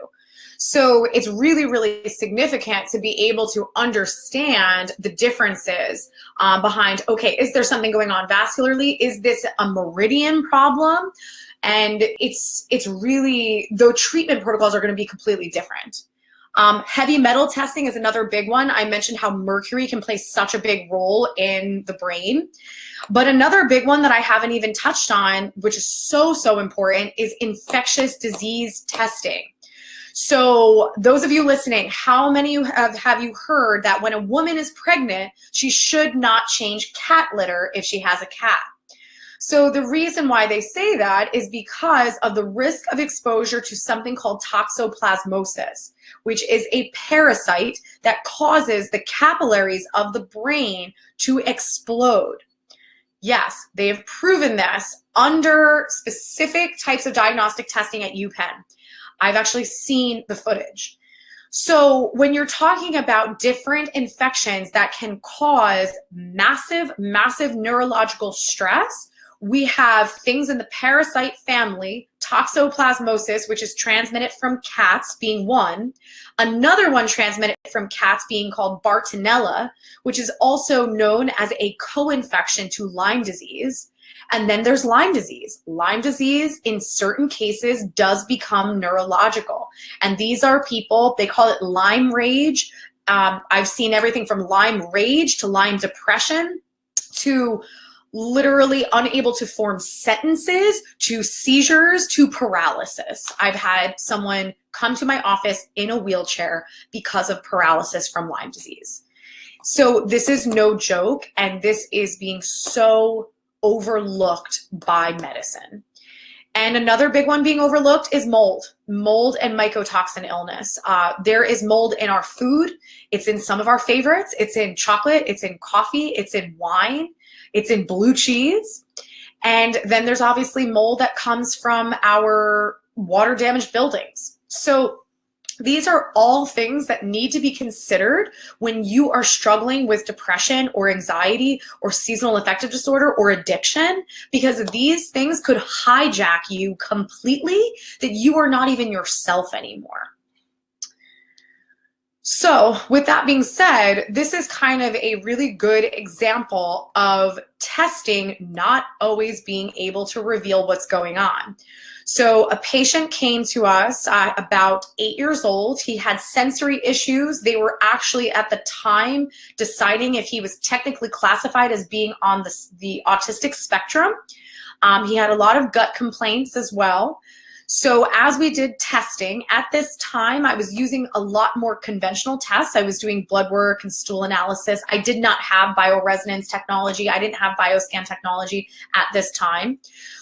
So it's really, really significant to be able to understand the differences behind, okay, is there something going on vascularly? Is this a meridian problem? And it's really, though treatment protocols are going to be completely different. Heavy metal testing is another big one. I mentioned how mercury can play such a big role in the brain. But another big one that I haven't even touched on, which is so important, is infectious disease testing. So those of you listening, how many have you heard that when a woman is pregnant, she should not change cat litter if she has a cat? So the reason why they say that is because of the risk of exposure to something called toxoplasmosis, which is a parasite that causes the capillaries of the brain to explode. Yes, they have proven this under specific types of diagnostic testing at UPenn. I've actually seen the footage. So when you're talking about different infections that can cause massive neurological stress, we have things in the parasite family, toxoplasmosis, which is transmitted from cats being one. Another one transmitted from cats being called Bartonella, which is also known as a co-infection to Lyme disease. And then there's Lyme disease. Lyme disease in certain cases does become neurological. And these are people, they call it Lyme rage. I've seen everything from Lyme rage to Lyme depression to literally unable to form sentences, to seizures, to paralysis. I've had someone come to my office in a wheelchair because of paralysis from Lyme disease. So this is no joke, and this is being so overlooked by medicine. And another big one being overlooked is mold and mycotoxin illness. There is mold in our food. It's in some of our favorites. It's in chocolate, it's in coffee, it's in wine, it's in blue cheese. And then there's obviously mold that comes from our water damaged buildings. So these are all things that need to be considered when you are struggling with depression or anxiety or seasonal affective disorder or addiction, because these things could hijack you completely, that you are not even yourself anymore. So with that being said, this is kind of a really good example of testing not always being able to reveal what's going on. So a patient came to us about 8 years old. He had sensory issues. They were actually at the time deciding if he was technically classified as being on the autistic spectrum. He had a lot of gut complaints as well. So as we did testing, at this time, I was using a lot more conventional tests. I was doing blood work and stool analysis. I did not have bioresonance technology. I didn't have bioscan technology at this time.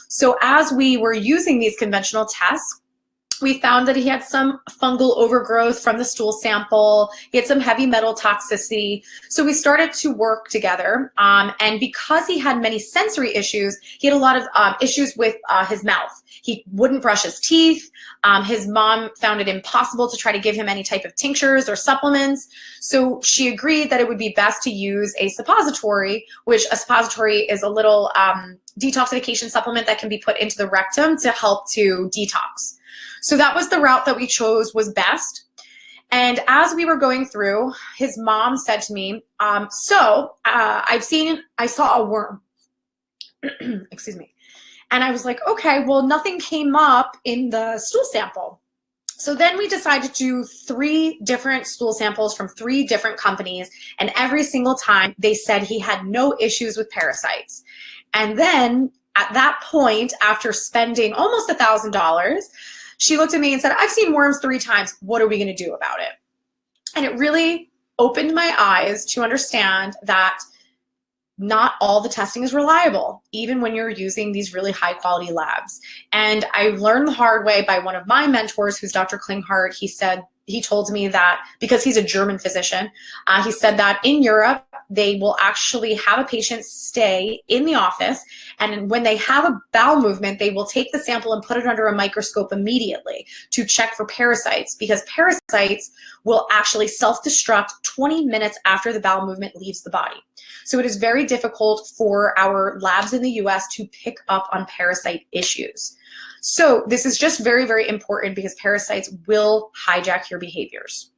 So as we were using these conventional tests, we found that he had some fungal overgrowth from the stool sample. He had some heavy metal toxicity. So we started to work together. And because he had many sensory issues, he had a lot of issues with his mouth. He wouldn't brush his teeth. His mom found it impossible to try to give him any type of tinctures or supplements. So she agreed that it would be best to use a suppository, which a suppository is a little detoxification supplement that can be put into the rectum to help to detox. So that was the route that we chose was best. And as we were going through, his mom said to me, I saw a worm, excuse me. And I was like, okay, well, nothing came up in the stool sample. So then we decided to do 3 different stool samples from 3 different companies, and every single time they said he had no issues with parasites. And then at that point, after spending almost $1,000, she looked at me and said, I've seen worms 3 times. What are we going to do about it? And it really opened my eyes to understand that not all the testing is reliable, even when you're using these really high quality labs. And I learned the hard way by one of my mentors, who's Dr. Klinghardt. He told me that, because he's a German physician, he said that in Europe, they will actually have a patient stay in the office, and when they have a bowel movement, they will take the sample and put it under a microscope immediately to check for parasites, because parasites will actually self-destruct 20 minutes after the bowel movement leaves the body. So it is very difficult for our labs in the US to pick up on parasite issues. So this is just very, very important, because parasites will hijack your behaviors.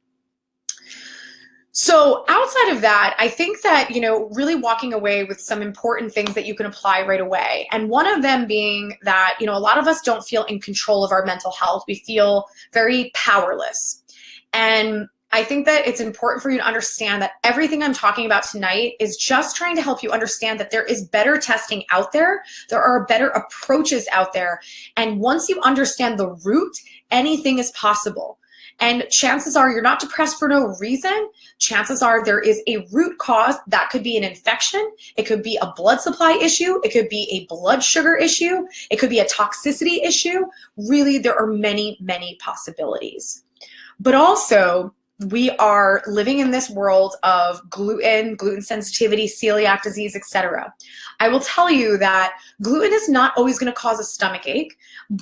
So outside of that, I think that, really walking away with some important things that you can apply right away. And one of them being that, a lot of us don't feel in control of our mental health. We feel very powerless. And I think that it's important for you to understand that everything I'm talking about tonight is just trying to help you understand that there is better testing out there. There are better approaches out there. And once you understand the root, anything is possible. And chances are you're not depressed for no reason. Chances are there is a root cause. That could be an infection. It could be a blood supply issue. It could be a blood sugar issue. It could be a toxicity issue. Really, there are many, many possibilities. But also, we are living in this world of gluten sensitivity, celiac disease, etc. I will tell you that gluten is not always going to cause a stomach ache,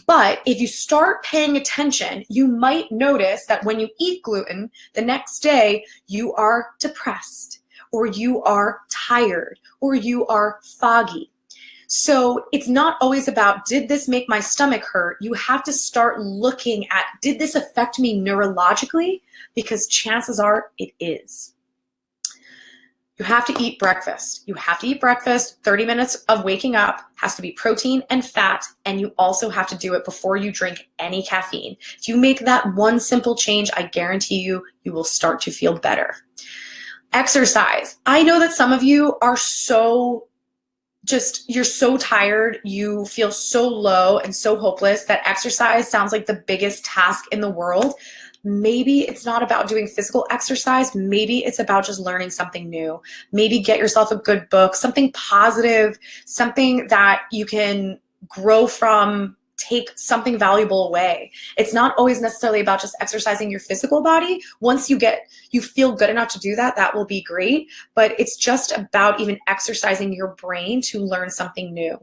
but if you start paying attention, you might notice that when you eat gluten, the next day you are depressed, or you are tired, or you are foggy. So it's not always about, did this make my stomach hurt? You have to start looking at, did this affect me neurologically? Because chances are it is. You have to eat breakfast. You have to eat breakfast. 30 minutes of waking up has to be protein and fat, and you also have to do it before you drink any caffeine. If you make that one simple change, I guarantee you, you will start to feel better. Exercise. I know that some of you are you're so tired, you feel so low and so hopeless that exercise sounds like the biggest task in the world. Maybe it's not about doing physical exercise. Maybe it's about just learning something new. Maybe get yourself a good book, something positive, something that you can grow from, take something valuable away. It's not always necessarily about just exercising your physical body. Once you feel good enough to do that, that will be great. But it's just about even exercising your brain to learn something new.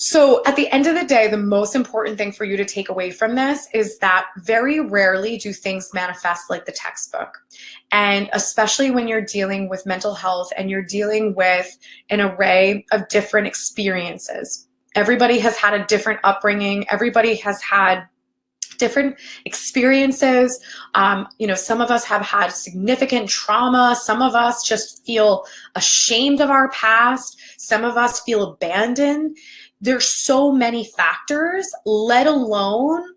So at the end of the day, the most important thing for you to take away from this is that very rarely do things manifest like the textbook. And especially when you're dealing with mental health and you're dealing with an array of different experiences. Everybody has had a different upbringing. Everybody has had different experiences. Some of us have had significant trauma. Some of us just feel ashamed of our past. Some of us feel abandoned. There's so many factors, let alone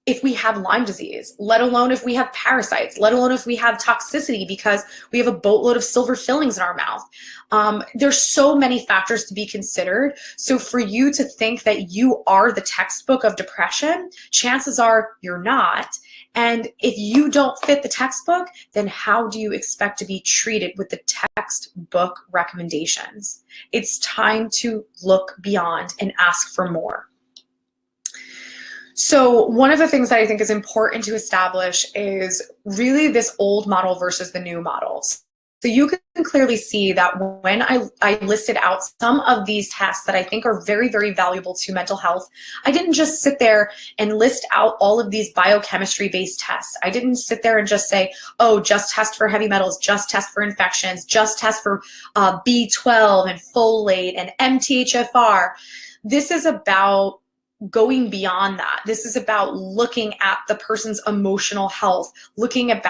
if we have Lyme disease, let alone if we have parasites, let alone if we have toxicity because we have a boatload of silver fillings in our mouth. There's so many factors to be considered. So for you to think that you are the textbook of depression, chances are you're not. And if you don't fit the textbook, then how do you expect to be treated with the textbook recommendations? It's time to look beyond and ask for more. So one of the things that I think is important to establish is really this old model versus the new models. So you can clearly see that when I listed out some of these tests that I think are very, very valuable to mental health, I didn't just sit there and list out all of these biochemistry-based tests. I didn't sit there and just say, oh, just test for heavy metals, just test for infections, just test for B12 and folate and MTHFR. This is about going beyond that. This is about looking at the person's emotional health, looking at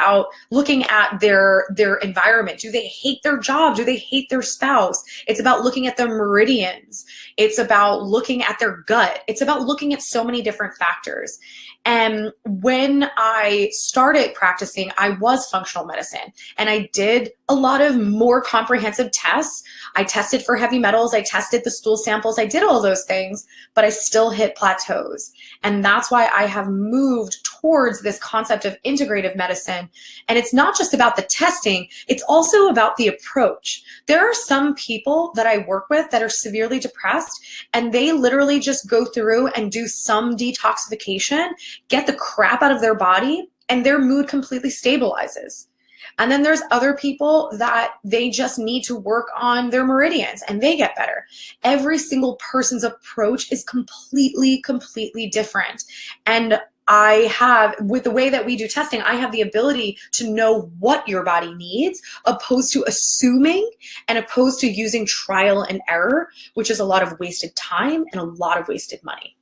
their environment. Do they hate their job? Do they hate their spouse? It's about looking at their meridians. It's about looking at their gut. It's about looking at so many different factors. And when I started practicing, I was functional medicine, and I did a lot of more comprehensive tests. I tested for heavy metals, I tested the stool samples, I did all those things, but I still hit plateaus. And that's why I have moved towards this concept of integrative medicine. And it's not just about the testing, it's also about the approach. There are some people that I work with that are severely depressed, and they literally just go through and do some detoxification, get the crap out of their body, and their mood completely stabilizes. And then there's other people that they just need to work on their meridians and they get better. Every single person's approach is completely different. And I have, with the way that we do testing, I have the ability to know what your body needs, opposed to assuming and opposed to using trial and error, which is a lot of wasted time and a lot of wasted money.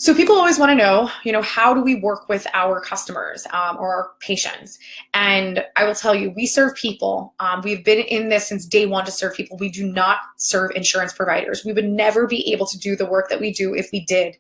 So people always want to know, how do we work with our customers or our patients? And I will tell you, we serve people. We've been in this since day one to serve people. We do not serve insurance providers. We would never be able to do the work that we do if we did.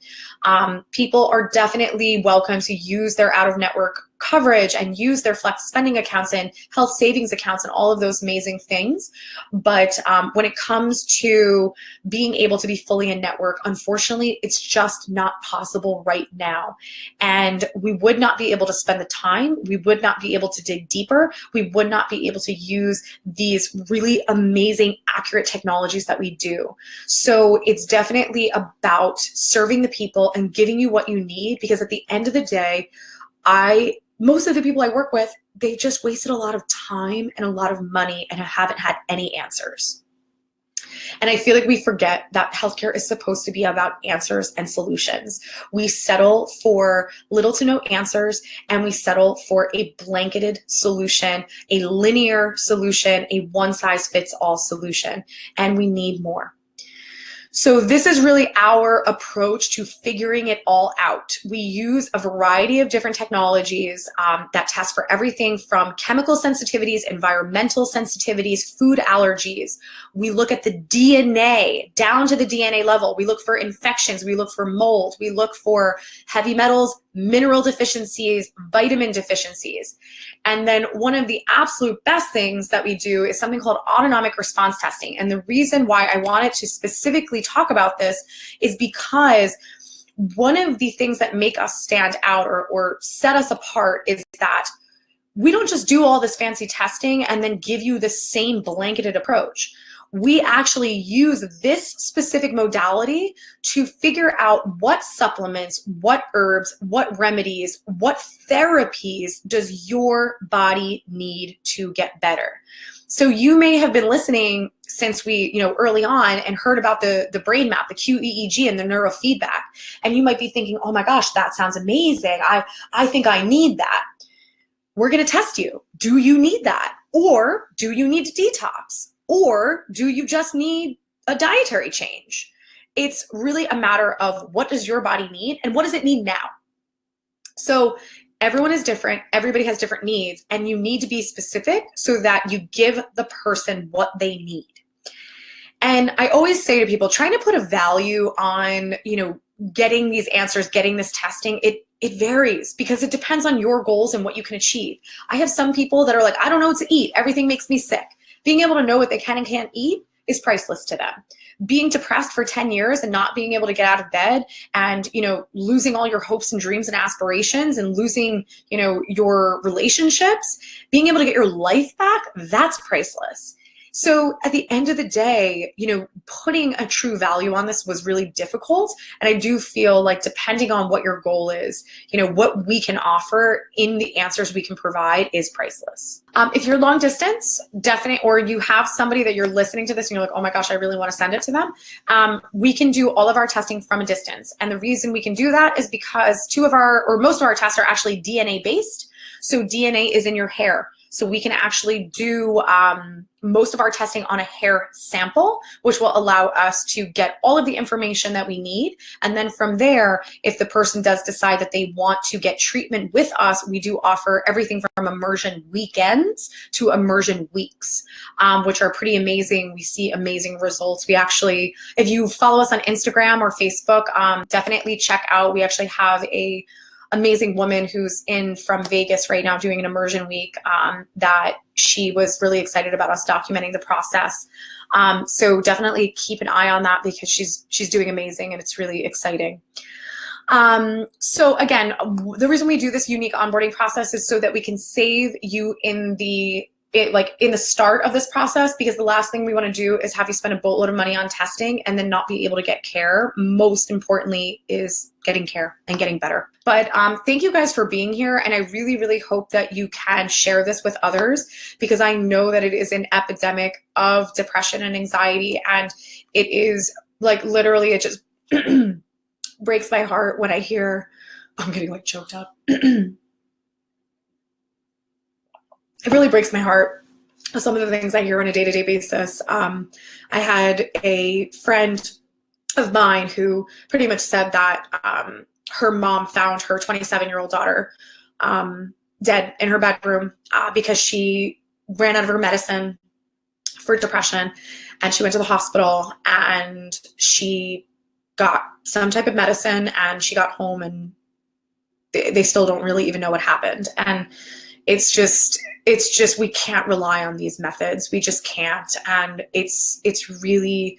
People are definitely welcome to use their out-of-network coverage and use their flex spending accounts and health savings accounts and all of those amazing things. But when it comes to being able to be fully in network, unfortunately, it's just not possible right now. And we would not be able to spend the time. We would not be able to dig deeper. We would not be able to use these really amazing, accurate technologies that we do. So it's definitely about serving the people and giving you what you need, because at the end of the day, most of the people I work with, they just wasted a lot of time and a lot of money and haven't had any answers. And I feel like we forget that healthcare is supposed to be about answers and solutions. We settle for little to no answers, and we settle for a blanketed solution, a linear solution, a one-size-fits-all solution, and we need more. So this is really our approach to figuring it all out. We use a variety of different technologies that test for everything from chemical sensitivities, environmental sensitivities, food allergies. We look at the DNA, down to the DNA level. We look for infections. We look for mold. We look for heavy metals, mineral deficiencies, vitamin deficiencies. And then one of the absolute best things that we do is something called autonomic response testing. And the reason why I wanted to specifically talk about this is because one of the things that make us stand out or set us apart is that we don't just do all this fancy testing and then give you the same blanketed approach. We actually use this specific modality to figure out what supplements, what herbs, what remedies, what therapies does your body need to get better. So you may have been listening since we, early on and heard about the brain map, the QEEG and the neurofeedback. And you might be thinking, oh my gosh, that sounds amazing. I think I need that. We're going to test you. Do you need that? Or do you need to detox? Or do you just need a dietary change? It's really a matter of what does your body need and what does it need now? So everyone is different. Everybody has different needs, and you need to be specific so that you give the person what they need. And I always say to people, trying to put a value on, getting these answers, getting this testing, it varies because it depends on your goals and what you can achieve. I have some people that are like, I don't know what to eat. Everything makes me sick. Being able to know what they can and can't eat is priceless to them. Being depressed for 10 years and not being able to get out of bed and, losing all your hopes and dreams and aspirations and losing, your relationships, being able to get your life back, that's priceless. So at the end of the day, putting a true value on this was really difficult. And I do feel like depending on what your goal is, what we can offer in the answers we can provide is priceless. If you're long distance, definitely, or you have somebody that you're listening to this and you're like, oh my gosh, I really want to send it to them. We can do all of our testing from a distance. And the reason we can do that is because most of our tests are actually DNA based. So DNA is in your hair. So we can actually do most of our testing on a hair sample, which will allow us to get all of the information that we need. And then from there, if the person does decide that they want to get treatment with us, we do offer everything from immersion weekends to immersion weeks, which are pretty amazing. We see amazing results. We actually, if you follow us on Instagram or Facebook, definitely check out, we actually have a amazing woman who's in from Vegas right now doing an immersion week that she was really excited about us documenting the process. So definitely keep an eye on that because she's doing amazing and it's really exciting. So again, the reason we do this unique onboarding process is so that we can save you in the start of this process, because the last thing we want to do is have you spend a boatload of money on testing and then not be able to get care. Most importantly is getting care and getting better. But thank you guys for being here. And I really, really hope that you can share this with others, because I know that it is an epidemic of depression and anxiety. And it is like, literally, it just breaks my heart when I hear, I'm getting like choked up. It really breaks my heart, some of the things I hear on a day-to-day basis. I had a friend of mine who pretty much said that her mom found her 27-year-old daughter dead in her bedroom because she ran out of her medicine for depression, and she went to the hospital and she got some type of medicine and she got home, and they still don't really even know what happened. And it's just, we can't rely on these methods. We just can't. And it's really,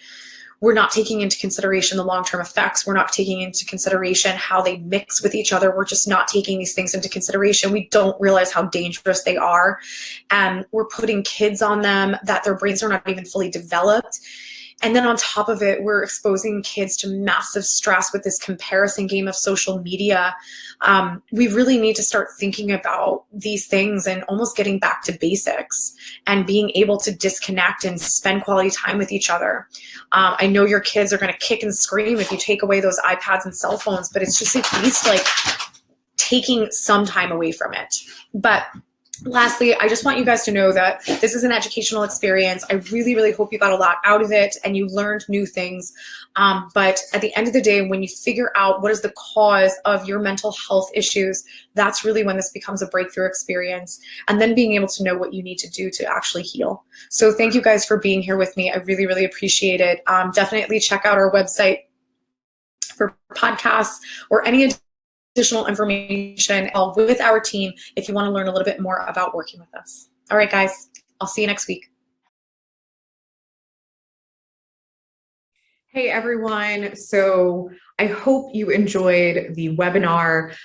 we're not taking into consideration the long-term effects. We're not taking into consideration how they mix with each other. We're just not taking these things into consideration. We don't realize how dangerous they are. And we're putting kids on them that their brains are not even fully developed. And then on top of it, we're exposing kids to massive stress with this comparison game of social media. We really need to start thinking about these things and almost getting back to basics and being able to disconnect and spend quality time with each other. I know your kids are going to kick and scream if you take away those iPads and cell phones, but it's just at least like taking some time away from it. But lastly, I just want you guys to know that this is an educational experience. I really, really hope you got a lot out of it and you learned new things. But at the end of the day, when you figure out what is the cause of your mental health issues, that's really when this becomes a breakthrough experience. And then being able to know what you need to do to actually heal. So thank you guys for being here with me. I really, really appreciate it. Definitely check out our website for podcasts or any additional information with our team if you want to learn a little bit more about working with us. All right, guys, I'll see you next week. Hey everyone, so I hope you enjoyed the webinar.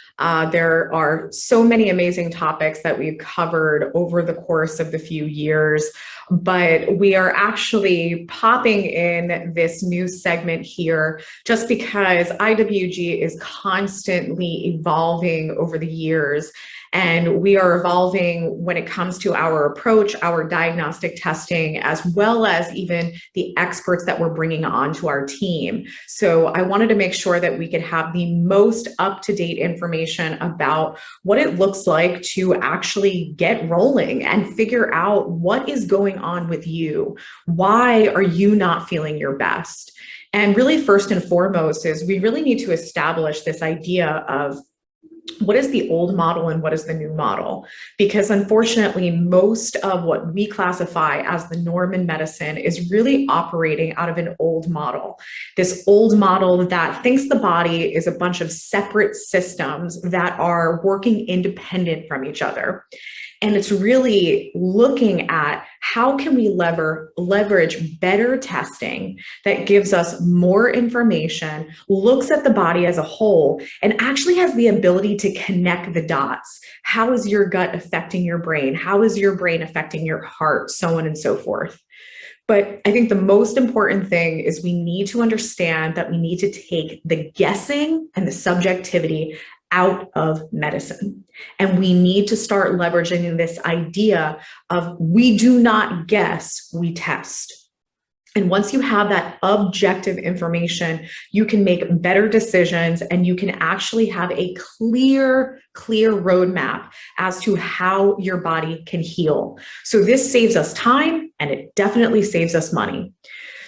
There are so many amazing topics that we've covered over the course of the few years, but we are actually popping in this new segment here just because IWG is constantly evolving over the years. And we are evolving when it comes to our approach, our diagnostic testing, as well as even the experts that we're bringing onto our team. So I wanted to make sure that we could have the most up-to-date information about what it looks like to actually get rolling and figure out what is going on with you. Why are you not feeling your best? And really, first and foremost, is we really need to establish this idea of what is the old model and what is the new model? Because unfortunately, most of what we classify as the norm in medicine is really operating out of an old model. This old model that thinks the body is a bunch of separate systems that are working independent from each other. And it's really looking at how can we leverage better testing that gives us more information, looks at the body as a whole, and actually has the ability to connect the dots. How is your gut affecting your brain? How is your brain affecting your heart? So on and so forth. But I think the most important thing is we need to understand that we need to take the guessing and the subjectivity out of medicine. And we need to start leveraging this idea of we do not guess, we test. And once you have that objective information, you can make better decisions and you can actually have a clear roadmap as to how your body can heal. So this saves us time and it definitely saves us money.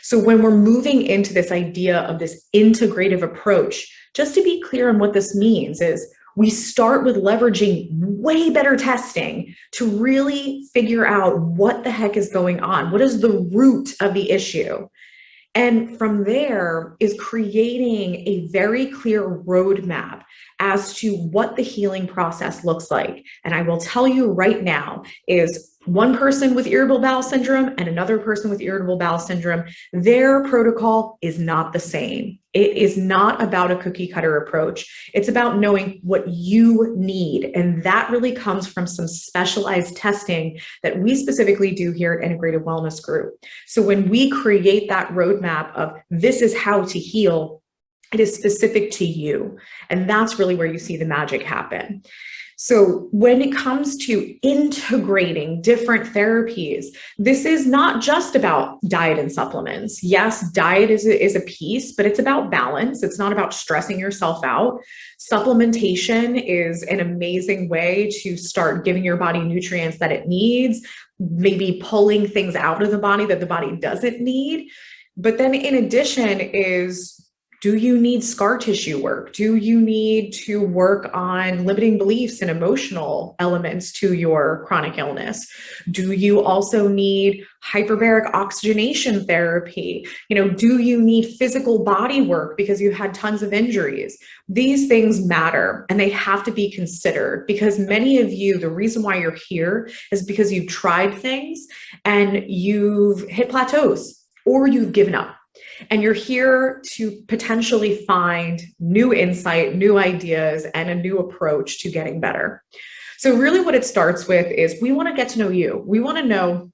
So when we're moving into this idea of this integrative approach, just to be clear on what this means is we start with leveraging way better testing to really figure out what the heck is going on. What is the root of the issue? And from there is creating a very clear roadmap as to what the healing process looks like. And I will tell you right now is one person with irritable bowel syndrome and another person with irritable bowel syndrome, their protocol is not the same. It is not about a cookie cutter approach. It's about knowing what you need. And that really comes from some specialized testing that we specifically do here at Integrative Wellness Group. So when we create that roadmap of this is how to heal, it is specific to you. And that's really where you see the magic happen. So when it comes to integrating different therapies, this is not just about diet and supplements. Yes, diet is a piece, but it's about balance. It's not about stressing yourself out. Supplementation is an amazing way to start giving your body nutrients that it needs, maybe pulling things out of the body that the body doesn't need. But then in addition is, do you need scar tissue work? Do you need to work on limiting beliefs and emotional elements to your chronic illness? Do you also need hyperbaric oxygenation therapy? Do you need physical body work because you had tons of injuries? These things matter and they have to be considered because many of you, the reason why you're here is because you've tried things and you've hit plateaus or you've given up. And you're here to potentially find new insight, new ideas, and a new approach to getting better. So really what it starts with is we want to get to know you. We want to know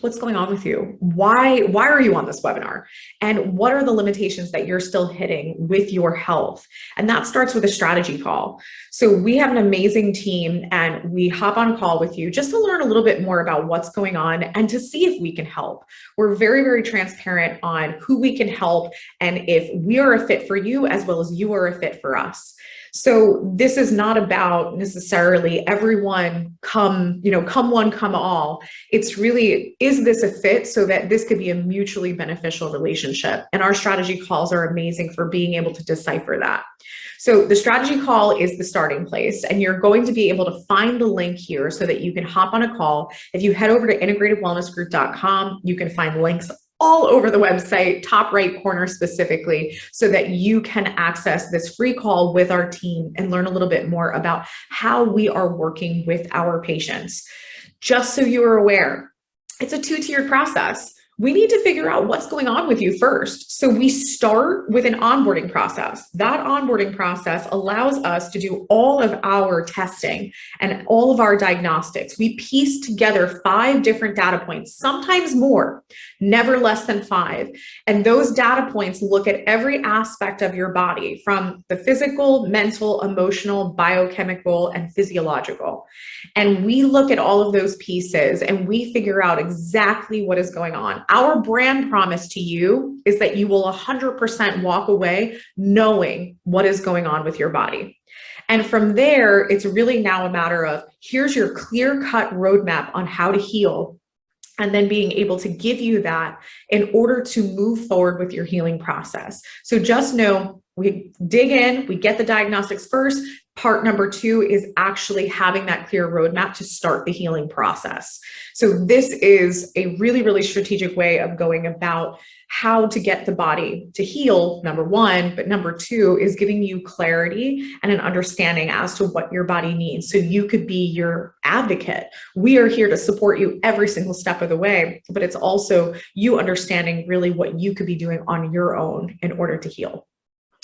what's going on with you. Why are you on this webinar? And what are the limitations that you're still hitting with your health? And that starts with a strategy call. So we have an amazing team and we hop on a call with you just to learn a little bit more about what's going on and to see if we can help. We're very, very transparent on who we can help and if we are a fit for you as well as you are a fit for us. So this is not about necessarily everyone come one, come all. It's really, is this a fit so that this could be a mutually beneficial relationship? And our strategy calls are amazing for being able to decipher that. So the strategy call is the starting place, and you're going to be able to find the link here so that you can hop on a call. If you head over to integrativewellnessgroup.com, you can find links all over the website, top right corner specifically, so that you can access this free call with our team and learn a little bit more about how we are working with our patients. Just so you are aware, it's a two-tiered process. We need to figure out what's going on with you first. So we start with an onboarding process. That onboarding process allows us to do all of our testing and all of our diagnostics. We piece together 5 different data points, sometimes more, never less than 5. And those data points look at every aspect of your body from the physical, mental, emotional, biochemical, and physiological. And we look at all of those pieces and we figure out exactly what is going on. Our brand promise to you is that you will 100% walk away knowing what is going on with your body. And from there, it's really now a matter of here's your clear-cut roadmap on how to heal, and then being able to give you that in order to move forward with your healing process. So just know we dig in, we get the diagnostics first. Part number 2 is actually having that clear roadmap to start the healing process. So this is a really, really strategic way of going about how to get the body to heal, number 1, but number 2 is giving you clarity and an understanding as to what your body needs so you could be your advocate. We are here to support you every single step of the way, but it's also you understanding really what you could be doing on your own in order to heal.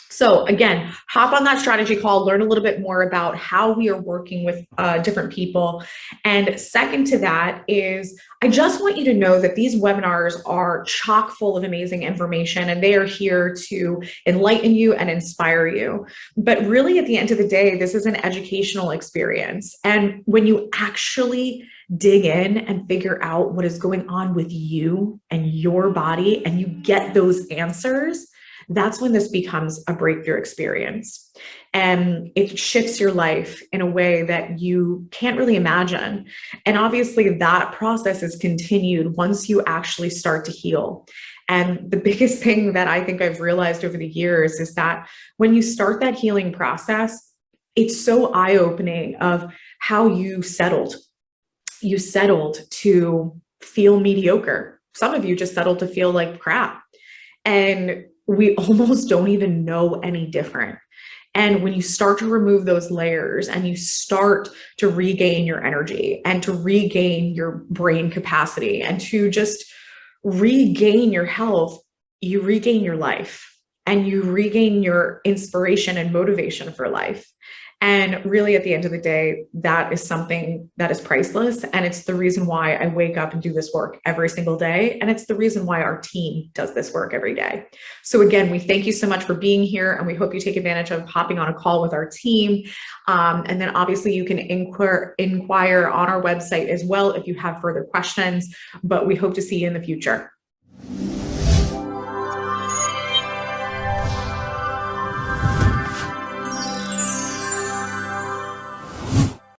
So again, hop on that strategy call, learn a little bit more about how we are working with different people. And second to that is, I just want you to know that these webinars are chock full of amazing information and they are here to enlighten you and inspire you. But really at the end of the day, this is an educational experience. And when you actually dig in and figure out what is going on with you and your body, and you get those answers, that's when this becomes a breakthrough experience. And it shifts your life in a way that you can't really imagine. And obviously, that process is continued once you actually start to heal. And the biggest thing that I think I've realized over the years is that when you start that healing process, it's so eye-opening of how you settled. You settled to feel mediocre. Some of you just settled to feel like crap. And we almost don't even know any different. And when you start to remove those layers and you start to regain your energy and to regain your brain capacity and to just regain your health, you regain your life and you regain your inspiration and motivation for life. And really, at the end of the day, that is something that is priceless. And it's the reason why I wake up and do this work every single day. And it's the reason why our team does this work every day. So again, we thank you so much for being here. And we hope you take advantage of hopping on a call with our team. And then obviously you can inquire on our website as well if you have further questions. But we hope to see you in the future.